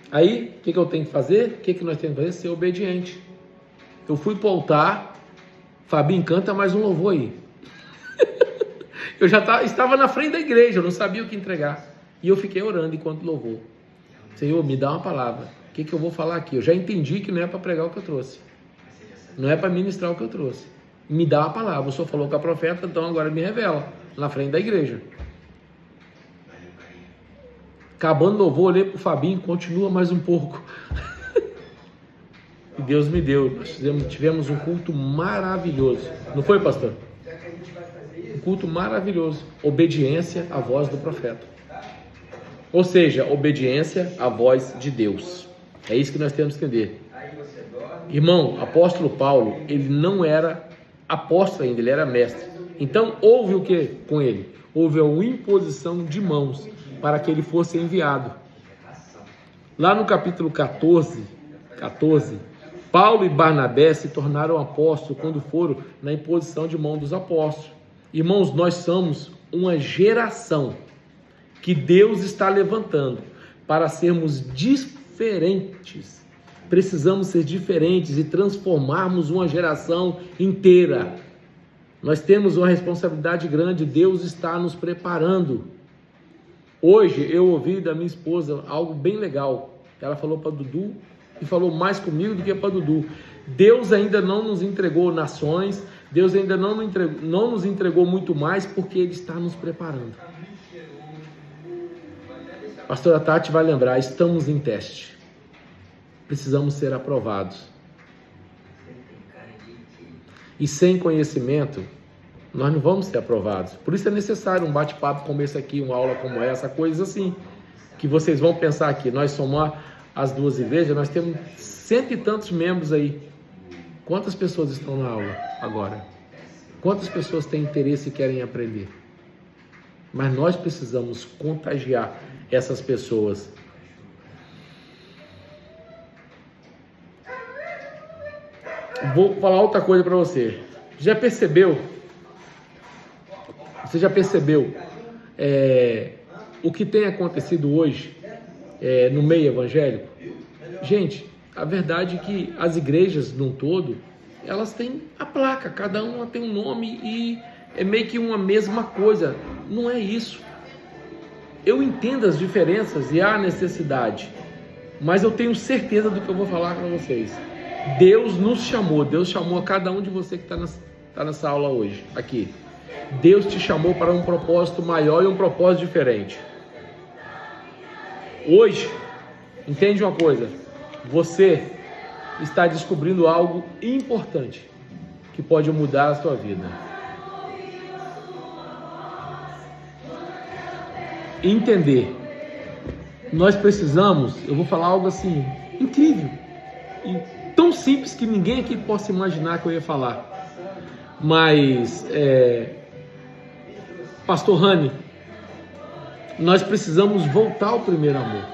Aí, o que eu tenho que fazer? O que nós temos que fazer? Ser obediente. Eu fui pro altar, Fabinho, canta mais um louvor aí. Eu já estava na frente da igreja, eu não sabia o que entregar. E eu fiquei orando enquanto louvor. Senhor, me dá uma palavra. O que eu vou falar aqui? Eu já entendi que não é para pregar o que eu trouxe. Não é para ministrar o que eu trouxe. Me dá uma palavra. O senhor falou com a profeta, então agora me revela. Na frente da igreja. Acabando o louvor, olhei para o Fabinho, continua mais um pouco. E Deus me deu. Nós tivemos um culto maravilhoso. Não foi, pastor? Um culto maravilhoso. Obediência à voz do profeta. Ou seja, obediência à voz de Deus. É isso que nós temos que entender. Irmão, apóstolo Paulo, ele não era apóstolo ainda, ele era mestre. Então, houve o que com ele? Houve a imposição de mãos para que ele fosse enviado. Lá no capítulo 14, Paulo e Barnabé se tornaram apóstolos quando foram na imposição de mão dos apóstolos. Irmãos, nós somos uma geração que Deus está levantando para sermos diferentes. Precisamos ser diferentes e transformarmos uma geração inteira. Nós temos uma responsabilidade grande, Deus está nos preparando. Hoje eu ouvi da minha esposa algo bem legal. Ela falou para Dudu e falou mais comigo do que para Dudu. Deus ainda não nos entregou nações, Deus ainda não nos entregou muito mais, porque Ele está nos preparando. A pastora Tati vai lembrar, estamos em teste. Precisamos ser aprovados. E sem conhecimento, nós não vamos ser aprovados. Por isso é necessário um bate-papo como esse aqui, uma aula como essa, coisa assim, que vocês vão pensar aqui. Nós somos as duas igrejas, nós temos 100 e tantos membros aí. Quantas pessoas estão na aula agora? Quantas pessoas têm interesse e querem aprender? Mas nós precisamos contagiar essas pessoas. Vou falar outra coisa para você. Já percebeu? Você já percebeu o que tem acontecido hoje no meio evangélico? Gente, a verdade é que as igrejas num todo, elas têm a placa, cada uma tem um nome e é meio que uma mesma coisa. Não é isso. Eu entendo as diferenças e há necessidade, mas eu tenho certeza do que eu vou falar para vocês. Deus nos chamou, Deus chamou a cada um de vocês que está nessa aula hoje, aqui. Deus te chamou para um propósito maior e um propósito diferente. Hoje, entende uma coisa, você está descobrindo algo importante que pode mudar a sua vida. Entender. Nós precisamos, eu vou falar algo assim, incrível, tão simples que ninguém aqui possa imaginar que eu ia falar. Mas, Pastor Rani, nós precisamos voltar ao primeiro amor.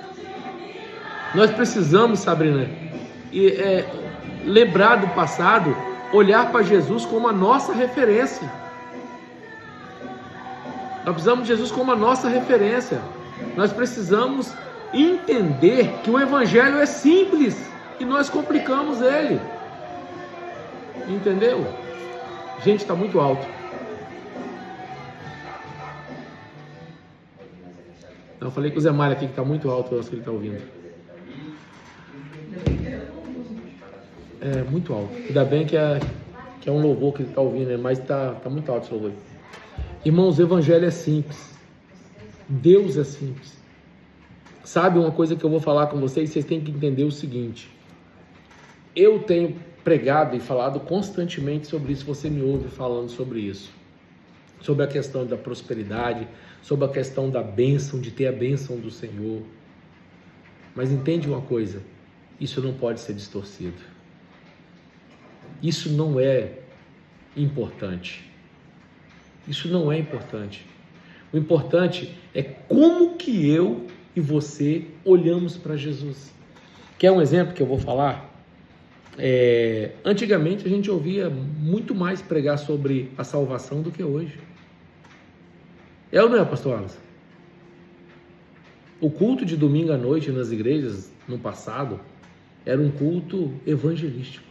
Nós precisamos, Sabrina, lembrar do passado olhar para Jesus como a nossa referência. Nós precisamos de Jesus como a nossa referência. Nós precisamos entender que o Evangelho é simples e nós complicamos ele. Entendeu? Gente, está muito alto. Eu falei com o Zé Mário aqui que está muito alto, eu acho que ele está ouvindo. É muito alto. Ainda bem que é um louvor que ele está ouvindo, né? Mas está muito alto esse louvor. Irmãos, o Evangelho é simples. Deus é simples. Sabe uma coisa que eu vou falar com vocês? Vocês têm que entender o seguinte. Eu tenho pregado e falado constantemente sobre isso. Você me ouve falando sobre isso. Sobre a questão da prosperidade, sobre a questão da bênção, de ter a bênção do Senhor. Mas entende uma coisa, isso não pode ser distorcido. Isso não é importante. Isso não é importante. O importante é como que eu e você olhamos para Jesus. Quer um exemplo que eu vou falar? Antigamente a gente ouvia muito mais pregar sobre a salvação do que hoje. É ou não é, pastor Alisson? O culto de domingo à noite nas igrejas, no passado, era um culto evangelístico.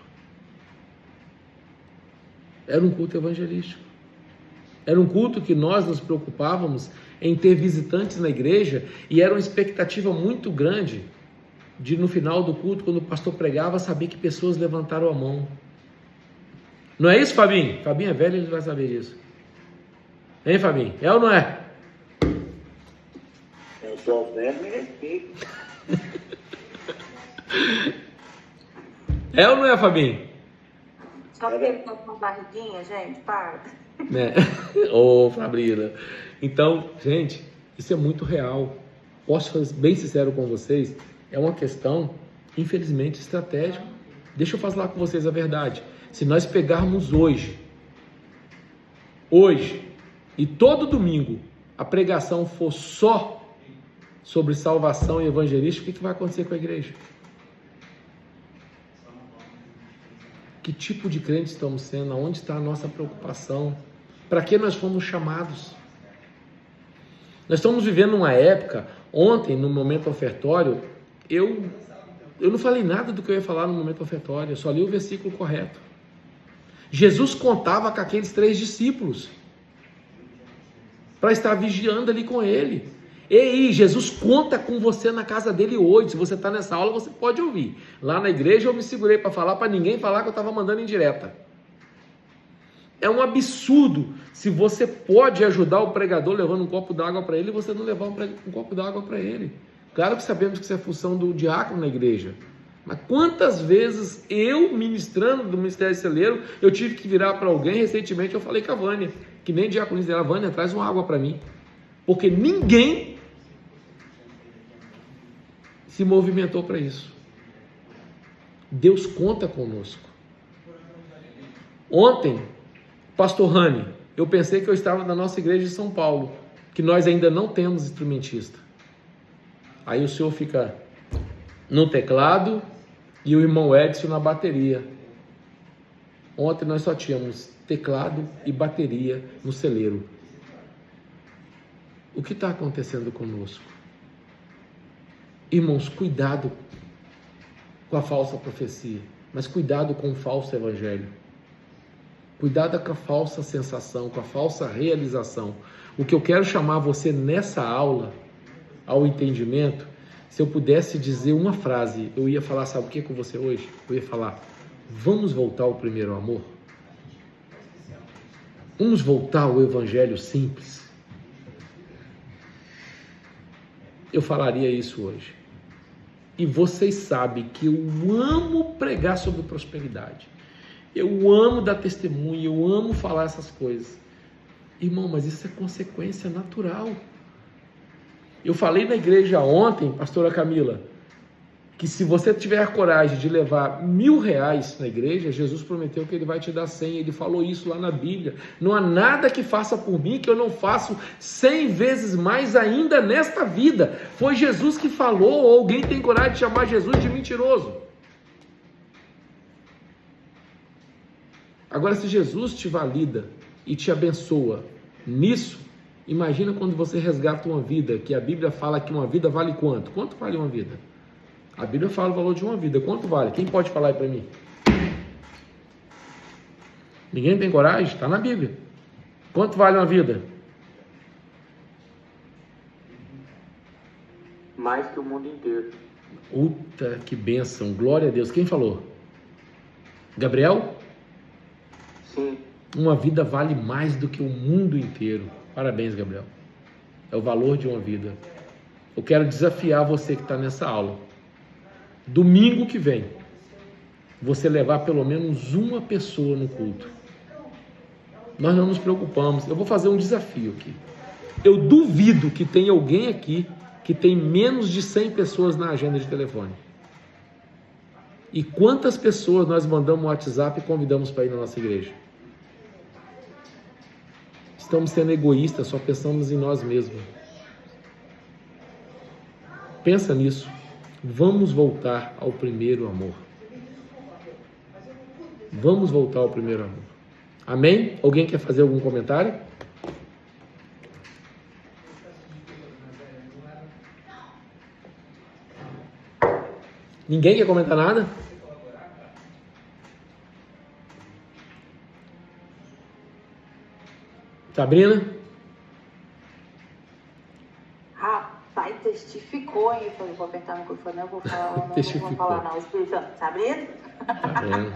Era um culto evangelístico. Era um culto que nós nos preocupávamos em ter visitantes na igreja e era uma expectativa muito grande de, no final do culto, quando o pastor pregava, saber que pessoas levantaram a mão. Não é isso, Fabinho? Fabinho é velho, ele vai saber disso. Hein, Fabinho? É ou não é? Eu sou velho e respeito. É ou não é, Fabinho? Só porque ele tá com uma barriguinha, gente, para. Né? Ô, Fabrina. Então, gente, isso é muito real. Posso ser bem sincero com vocês, é uma questão, infelizmente, estratégica. Deixa eu falar com vocês a verdade. Se nós pegarmos hoje, e todo domingo, a pregação for só sobre salvação e evangelística, o que vai acontecer com a igreja? Que tipo de crente estamos sendo? Aonde está a nossa preocupação? Para que nós fomos chamados? Nós estamos vivendo uma época, ontem no momento ofertório, eu não falei nada do que eu ia falar no momento ofertório, eu só li o versículo correto. Jesus contava com aqueles 3 discípulos para estar vigiando ali com ele. Ei, Jesus conta com você na casa dele hoje. Se você está nessa aula, você pode ouvir. Lá na igreja eu me segurei para falar, para ninguém falar que eu estava mandando indireta. É um absurdo se você pode ajudar o pregador levando um copo d'água para ele e você não levar um copo d'água para ele. Claro que sabemos que isso é função do diácono na igreja. Mas quantas vezes eu, ministrando do Ministério Celeiro, eu tive que virar para alguém, recentemente eu falei com a Vânia, que nem diaconisa dela, Vânia, traz uma água para mim. Porque ninguém se movimentou para isso. Deus conta conosco. Ontem, pastor Rani, eu pensei que eu estava na nossa igreja de São Paulo, que nós ainda não temos instrumentista. Aí o senhor fica no teclado e o irmão Edson na bateria. Ontem nós só tínhamos teclado e bateria no celeiro. O que está acontecendo conosco? Irmãos, cuidado com a falsa profecia, mas cuidado com o falso evangelho. Cuidado com a falsa sensação, com a falsa realização. O que eu quero chamar você nessa aula, ao entendimento, se eu pudesse dizer uma frase, eu ia falar, sabe o que com você hoje? Eu ia falar, vamos voltar ao primeiro amor? Vamos voltar ao evangelho simples? Eu falaria isso hoje. E vocês sabem que eu amo pregar sobre prosperidade. Eu amo dar testemunho, eu amo falar essas coisas. Irmão, mas isso é consequência natural. Eu falei na igreja ontem, pastora Camila, que se você tiver a coragem de levar R$1.000 na igreja, Jesus prometeu que ele vai te dar 100, ele falou isso lá na Bíblia. Não há nada que faça por mim que eu não faço 100 vezes mais ainda nesta vida. Foi Jesus que falou, ou alguém tem coragem de chamar Jesus de mentiroso? Agora, se Jesus te valida e te abençoa nisso, imagina quando você resgata uma vida, que a Bíblia fala que uma vida vale quanto? Quanto vale uma vida? A Bíblia fala o valor de uma vida. Quanto vale? Quem pode falar aí para mim? Ninguém tem coragem? Está na Bíblia. Quanto vale uma vida? Mais que o mundo inteiro. Puta, que bênção. Glória a Deus. Quem falou? Gabriel? Sim. Uma vida vale mais do que o mundo inteiro. Parabéns, Gabriel. É o valor de uma vida. Eu quero desafiar você que está nessa aula. Domingo que vem, você levar pelo menos uma pessoa no culto. Nós não nos preocupamos. Eu vou fazer um desafio aqui. Eu duvido que tenha alguém aqui que tem menos de 100 pessoas na agenda de telefone. E quantas pessoas nós mandamos no WhatsApp e convidamos para ir na nossa igreja? Estamos sendo egoístas, só pensamos em nós mesmos. Pensa nisso. Vamos voltar ao primeiro amor. Vamos voltar ao primeiro amor. Amém? Alguém quer fazer algum comentário? Ninguém quer comentar nada? Sabrina? Rapaz, testificou, hein? Eu vou apertar o microfone, eu vou falar, não Testificou. vou falar não. Espírito Santo, Sabrina?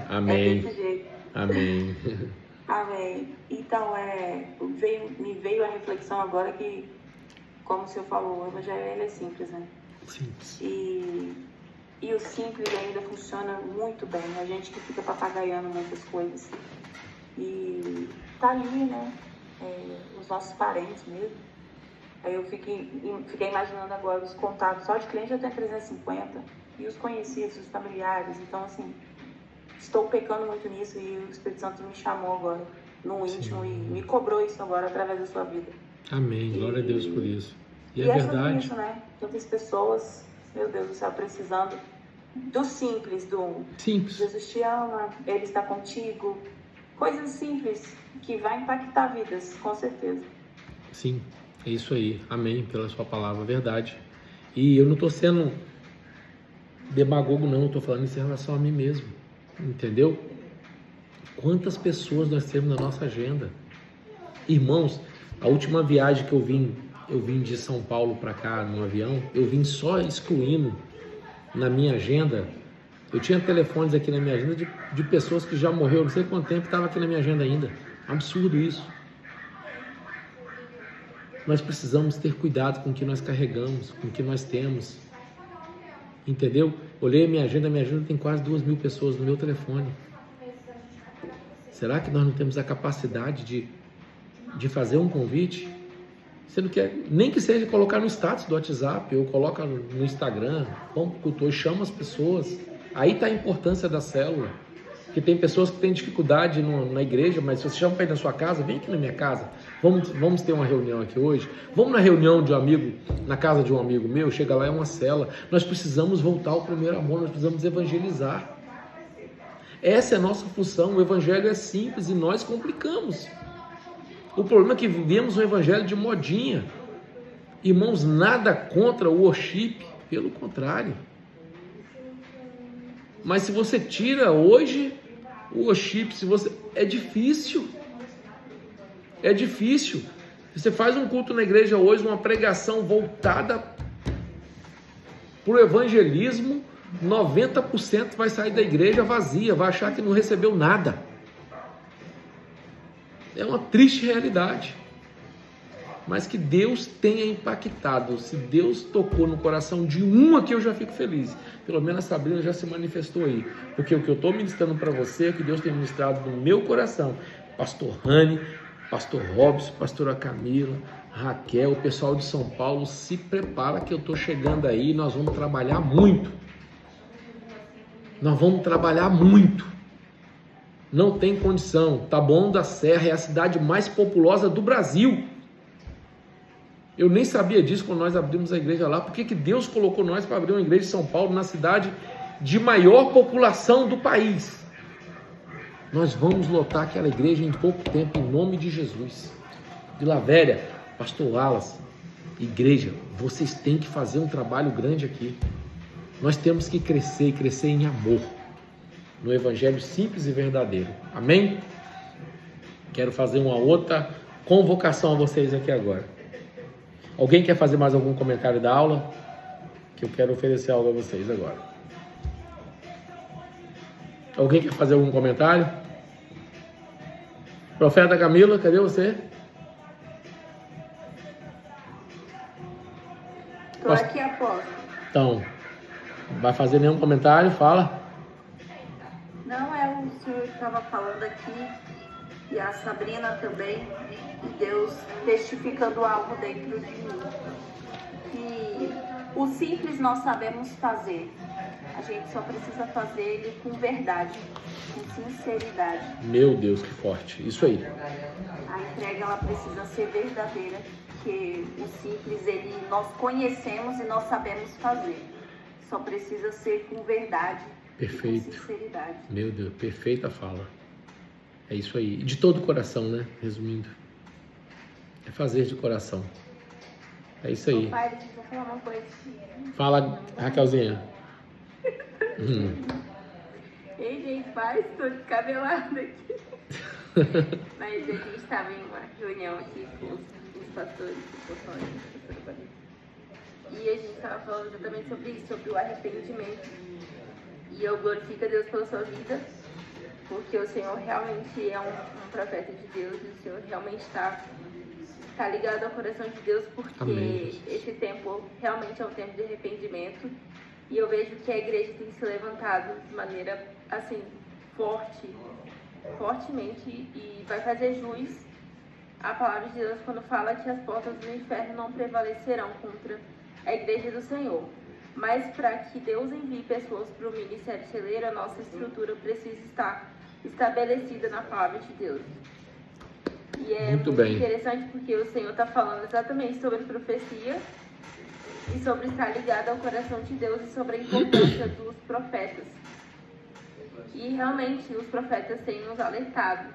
Amém. É desse jeito. Amém. Amém. Então, me veio a reflexão agora que, como o senhor falou, o evangelho ele é simples, né? Simples. E o simples ainda funciona muito bem. A gente que fica papagaiando muitas coisas. E tá ali, né? Os nossos parentes mesmo. Aí eu fiquei imaginando agora os contatos. Só de cliente eu tenho 350. E os conhecidos, os familiares. Então, assim, estou pecando muito nisso e o Espírito Santo me chamou agora no íntimo. Sim. E me cobrou isso agora através da sua vida. Amém. Glória a Deus por isso. E é verdade. Isso, né? Tantas pessoas, meu Deus do céu, precisando do simples, do simples. Jesus te ama, Ele está contigo. Coisas simples que vai impactar vidas, com certeza. Sim, é isso aí. Amém pela sua palavra, verdade. E eu não estou sendo demagogo não, estou falando isso em relação a mim mesmo. Entendeu? Quantas pessoas nós temos na nossa agenda? Irmãos, a última viagem que eu vim de São Paulo para cá no avião, eu vim só excluindo na minha agenda. Eu tinha telefones aqui na minha agenda de pessoas que já morreram, não sei quanto tempo, estava aqui na minha agenda ainda. Absurdo isso. Nós precisamos ter cuidado com o que nós carregamos, com o que nós temos. Entendeu? Olhei a minha agenda tem quase 2.000 pessoas no meu telefone. Será que nós não temos a capacidade de fazer um convite? Você não quer, nem que seja colocar no status do WhatsApp, ou coloca no Instagram, vamos pro culto, chama as pessoas. Aí está a importância da célula. Porque tem pessoas que têm dificuldade na igreja, mas se você chama para ir na sua casa, vem aqui na minha casa. Vamos ter uma reunião aqui hoje. Vamos na reunião de um amigo, na casa de um amigo meu, chega lá, é uma célula. Nós precisamos voltar ao primeiro amor, nós precisamos evangelizar. Essa é a nossa função. O evangelho é simples e nós complicamos. O problema é que vivemos um evangelho de modinha. Irmãos, nada contra o worship, pelo contrário. Mas se você tira hoje o worship, é difícil. É difícil. Se você faz um culto na igreja hoje, uma pregação voltada para o evangelismo, 90% vai sair da igreja vazia, vai achar que não recebeu nada. É uma triste realidade. Mas que Deus tenha impactado. Se Deus tocou no coração de um aqui, eu já fico feliz. Pelo menos a Sabrina já se manifestou aí. Porque o que eu estou ministrando para você é que Deus tem ministrado no meu coração. Pastor Rani, Pastor Robson, Pastora Camila, Raquel, o pessoal de São Paulo, se prepara que eu estou chegando aí e nós vamos trabalhar muito. Nós vamos trabalhar muito. Não tem condição. Taboão da Serra é a cidade mais populosa do Brasil. Eu nem sabia disso quando nós abrimos a igreja lá. Por que Deus colocou nós para abrir uma igreja em São Paulo, na cidade de maior população do país? Nós vamos lotar aquela igreja em pouco tempo, em nome de Jesus. Vila Velha, Pastor Wallace, igreja, vocês têm que fazer um trabalho grande aqui. Nós temos que crescer e crescer em amor, no evangelho simples e verdadeiro. Amém? Quero fazer uma outra convocação a vocês aqui agora. Alguém quer fazer mais algum comentário da aula? Que eu quero oferecer algo a vocês agora. Alguém quer fazer algum comentário? Profeta Camila, cadê você? Estou aqui, apóstolo. Então, vai fazer nenhum comentário? Fala. Não, o senhor estava falando aqui, e a Sabrina também, e Deus testificando algo dentro de mim. Que o simples nós sabemos fazer, a gente só precisa fazer ele com verdade, com sinceridade. Meu Deus, que forte. Isso aí. A entrega ela precisa ser verdadeira, porque o simples nós conhecemos e nós sabemos fazer. Só precisa ser com verdade. Perfeito. E com sinceridade. Meu Deus, perfeita fala. É isso aí. De todo o coração, né? Resumindo. É fazer de coração. É isso aí. Pai, deixa eu falar uma coisa. Fala, Raquelzinha. Ei, gente, para, estou descabelada aqui. Mas a gente estava em uma reunião aqui com os pastores, e a gente estava falando exatamente sobre isso, sobre o arrependimento. E eu glorifico a Deus pela sua vida, porque o Senhor realmente é um profeta de Deus, e o Senhor realmente está ligado ao coração de Deus, porque Amém. esse tempo realmente é um tempo de arrependimento. E eu vejo que a igreja tem se levantado de maneira, assim, fortemente, e vai fazer jus à palavra de Deus quando fala que as portas do inferno não prevalecerão contra a igreja do Senhor. Mas para que Deus envie pessoas para o ministério celeiro, a nossa estrutura precisa estar estabelecida na palavra de Deus. E é muito bem. interessante porque o Senhor está falando exatamente sobre profecia e sobre estar ligado ao coração de Deus e sobre a importância dos profetas. E realmente os profetas têm nos alertado.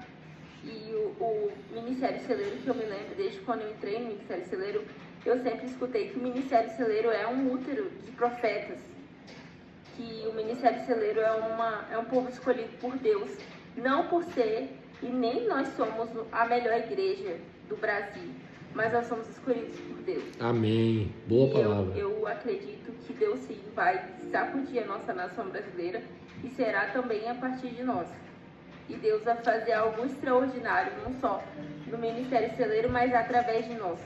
E o Ministério Celeiro, que eu me lembro desde quando eu entrei no Ministério Celeiro, eu sempre escutei que o Ministério Celeiro é um útero de profetas. Que o Ministério Celeiro é um povo escolhido por Deus. Não por ser, e nem nós somos a melhor igreja do Brasil, mas nós somos escolhidos por Deus. Amém. Boa palavra. Eu acredito que Deus sim vai sacudir a nossa nação brasileira e será também a partir de nós. E Deus vai fazer algo extraordinário, não só no Ministério Celeiro, mas através de nós.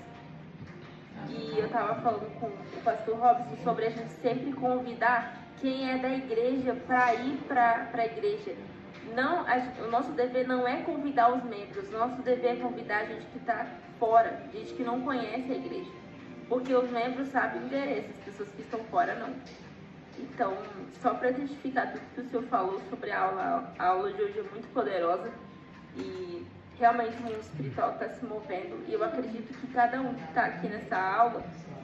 E eu estava falando com o pastor Robson sobre a gente sempre convidar quem é da igreja para ir para a igreja. Não, o nosso dever não é convidar os membros, o nosso dever é convidar a gente que está fora, gente que não conhece a igreja. Porque os membros sabem o endereço, as pessoas que estão fora não. Então, só para testificar tudo que o senhor falou sobre a aula de hoje é muito poderosa e realmente o mundo espiritual está se movendo. E eu acredito que cada um que está aqui nessa aula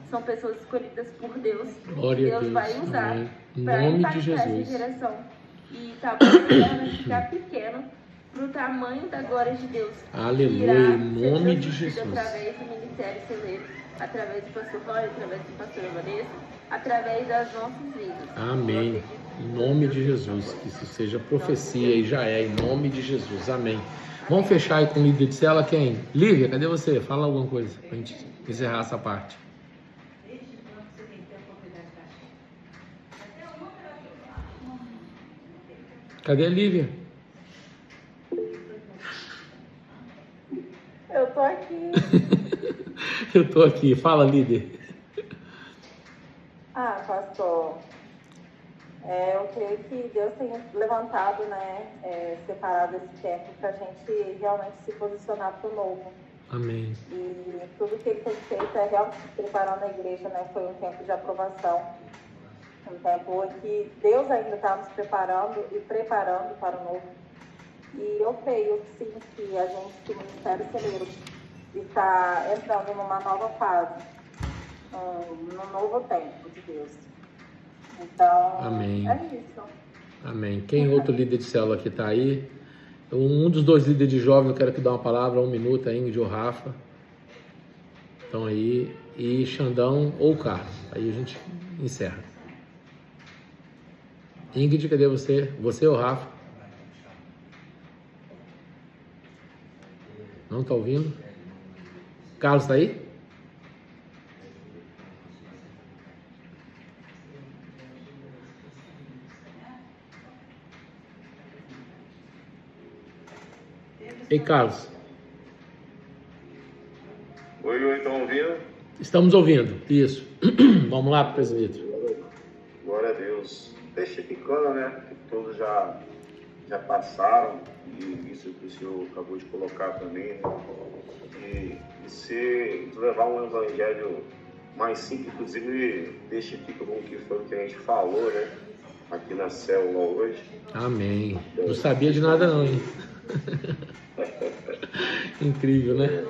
são pessoas escolhidas por Deus. Glória que Deus vai usar para nome impactar de Jesus. essa geração. E tá podendo ficar pequeno pro tamanho da glória de Deus. Aleluia, em nome de Jesus. Através do Ministério Celeiro, através do pastor Cláudio, através do pastor Vanessa, através das nossas vidas. Amém. Em nome de Jesus, que isso seja profecia e já é, em nome de Jesus. Amém. Vamos fechar aí com o líder de cela, quem? Lívia, cadê você? Fala alguma coisa pra gente encerrar essa parte. Cadê a Lívia? Eu tô aqui. Eu tô aqui. Fala, líder. Pastor, eu creio que Deus tem levantado, separado esse tempo para a gente realmente se posicionar para o novo. Amém. E tudo que Ele tem feito é realmente preparando a igreja, Foi um tempo de aprovação. Um tempo em que Deus ainda está nos preparando e preparando para o novo. E eu creio, sim, que a gente, que o Ministério Celeiro, está entrando numa nova fase, num novo tempo de Deus. Então, Amém. é isso. Amém. Quem outro líder de célula que está aí? Um dos dois líderes de jovens, eu quero que dê uma palavra, 1 minuto, a Ingrid ou Rafa. Então aí, e Xandão ou Carlos. Aí a gente encerra. Ingrid, cadê você? Você ou Rafa? Não está ouvindo? Carlos está aí? Ei, Carlos. Oi, estão ouvindo? Estamos ouvindo, isso. Vamos lá, presbítero. Glória a Deus. Testificando, né? Que todos já passaram, e isso que o senhor acabou de colocar também, né? De levar um evangelho mais simples, inclusive testifica com o que foi o que a gente falou, né? Aqui na célula hoje. Amém. Não sabia de nada não, hein? Incrível, né?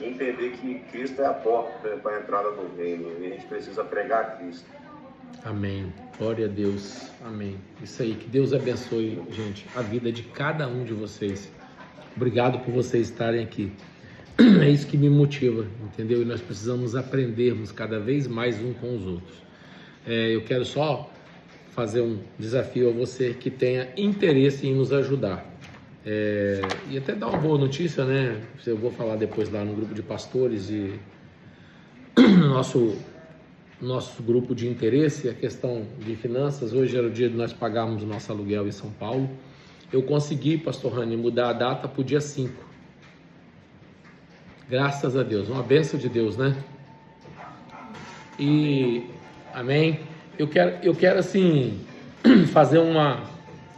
Entender que Cristo é a porta, né, para a entrada do reino, e a gente precisa pregar Cristo. Amém. Glória a Deus. Amém. Isso aí. Que Deus abençoe, gente, a vida de cada um de vocês. Obrigado por vocês estarem aqui. É isso que me motiva, entendeu? E nós precisamos aprendermos cada vez mais um com os outros. Eu quero só fazer um desafio a você que tenha interesse em nos ajudar. E até dar uma boa notícia, né? Eu vou falar depois lá no grupo de pastores e nosso grupo de interesse, a questão de finanças. Hoje era o dia de nós pagarmos o nosso aluguel em São Paulo. Eu consegui, pastor Rani, mudar a data para o dia 5. Graças a Deus, uma bênção de Deus, né? E amém. Eu quero assim fazer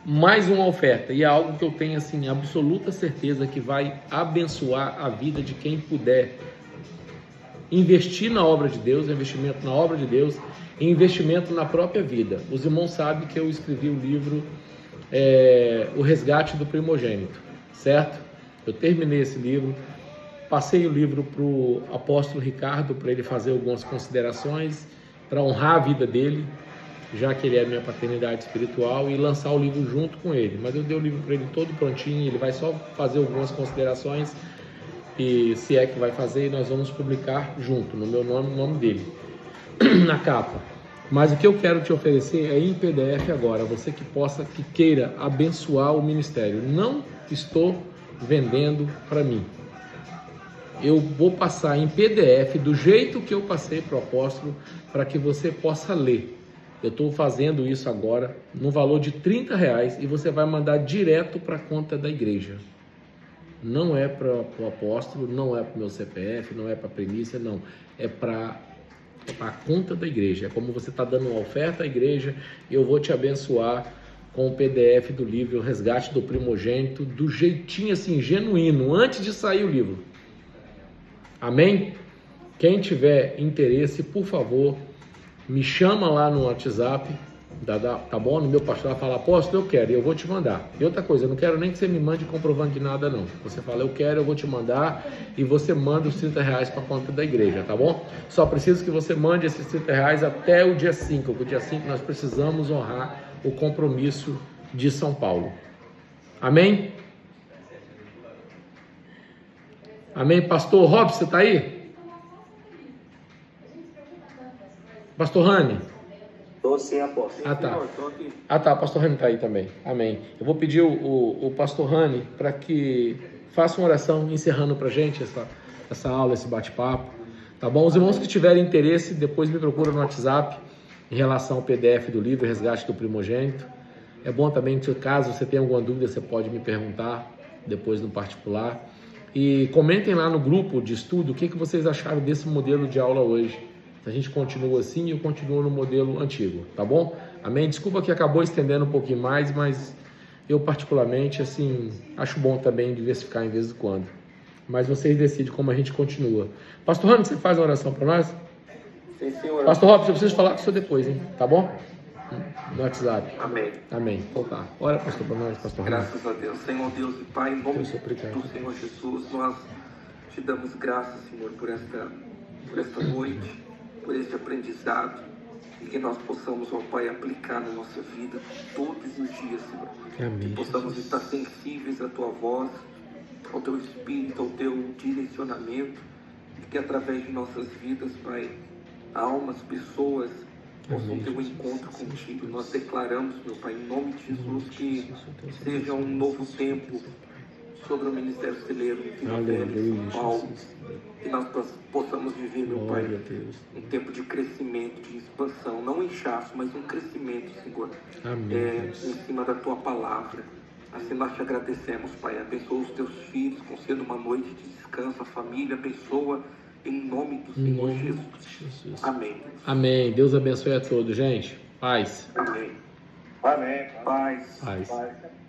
mais uma oferta, e é algo que eu tenho assim absoluta certeza que vai abençoar a vida de quem puder investir na obra de Deus, investimento na obra de Deus e investimento na própria vida. Os irmãos sabem que eu escrevi o livro O Resgate do Primogênito, certo? Eu terminei esse livro, passei o livro para o apóstolo Ricardo para ele fazer algumas considerações, para honrar a vida dele, já que ele é minha paternidade espiritual, e lançar o livro junto com ele. Mas eu dei o livro para ele todo prontinho, ele vai só fazer algumas considerações, e se é que vai fazer, nós vamos publicar junto, no meu nome, no nome dele, na capa. Mas o que eu quero te oferecer é em PDF agora, você que queira abençoar o ministério. Não estou vendendo para mim. Eu vou passar em PDF do jeito que eu passei para o apóstolo, para que você possa ler. Eu estou fazendo isso agora no valor de R$30 e você vai mandar direto para a conta da igreja. Não é para o apóstolo, não é para o meu CPF, não é para a primícia, não. É para a conta da igreja. É como você está dando uma oferta à igreja, e eu vou te abençoar com o PDF do livro O Resgate do Primogênito, do jeitinho assim, genuíno, antes de sair o livro. Amém? Quem tiver interesse, por favor, me chama lá no WhatsApp, tá bom? No meu pastor, fala, apóstolo, eu quero, e eu vou te mandar. E outra coisa, eu não quero nem que você me mande comprovando de nada, não. Você fala, eu quero, eu vou te mandar, e você manda os R$30 para a conta da igreja, tá bom? Só preciso que você mande esses R$30 até o dia 5, porque o dia 5 nós precisamos honrar o compromisso de São Paulo. Amém? Amém? Pastor Robson, você está aí? Pastor Rani? Estou sim, apóstolo. Ah tá, pastor Rani está aí também. Amém. Eu vou pedir o pastor Rani para que faça uma oração encerrando para a gente essa aula, esse bate-papo. Tá bom? Os irmãos que tiverem interesse, depois me procuram no WhatsApp em relação ao PDF do livro Resgate do Primogênito. É bom também que, caso você tenha alguma dúvida, você pode me perguntar depois no particular. E comentem lá no grupo de estudo o que vocês acharam desse modelo de aula hoje. Se a gente continua assim, eu continuo no modelo antigo, tá bom? Amém? Desculpa que acabou estendendo um pouquinho mais, mas eu particularmente, assim, acho bom também diversificar em vez de quando. Mas vocês decidem como a gente continua. Pastor Rani, você faz uma oração para nós? Sim, senhor. Pastor Robson, eu preciso falar com o senhor depois, hein? Tá bom? No WhatsApp. Amém. Amém. Então tá. Ora, pastor, para nós, pastor Rani. Graças a Deus. Senhor Deus e Pai, em nome Deus obrigado. do Senhor Jesus, nós te damos graças, Senhor, por esta noite, por este aprendizado. e que nós possamos, ó Pai, aplicar na nossa vida todos os dias, Senhor. Amém. Que possamos estar sensíveis à Tua voz, ao Teu Espírito, ao Teu direcionamento, e que através de nossas vidas, Pai, almas, pessoas possam ter um encontro contigo. Nós declaramos, meu Pai, em nome de Jesus, que seja um novo tempo sobre o Ministério Celeiro em Vila Velha, em São Paulo, que nós possamos viver, meu Pai, um tempo de crescimento, de expansão, não inchaço, mas um crescimento, Senhor, em cima da Tua palavra. Assim nós te agradecemos, Pai. Abençoa os Teus filhos, conceda uma noite de descanso, a família, abençoa em nome do Senhor Jesus. Amém. Amém. Deus abençoe a todos, gente. Paz. Amém. Amém. Paz. Paz. Paz.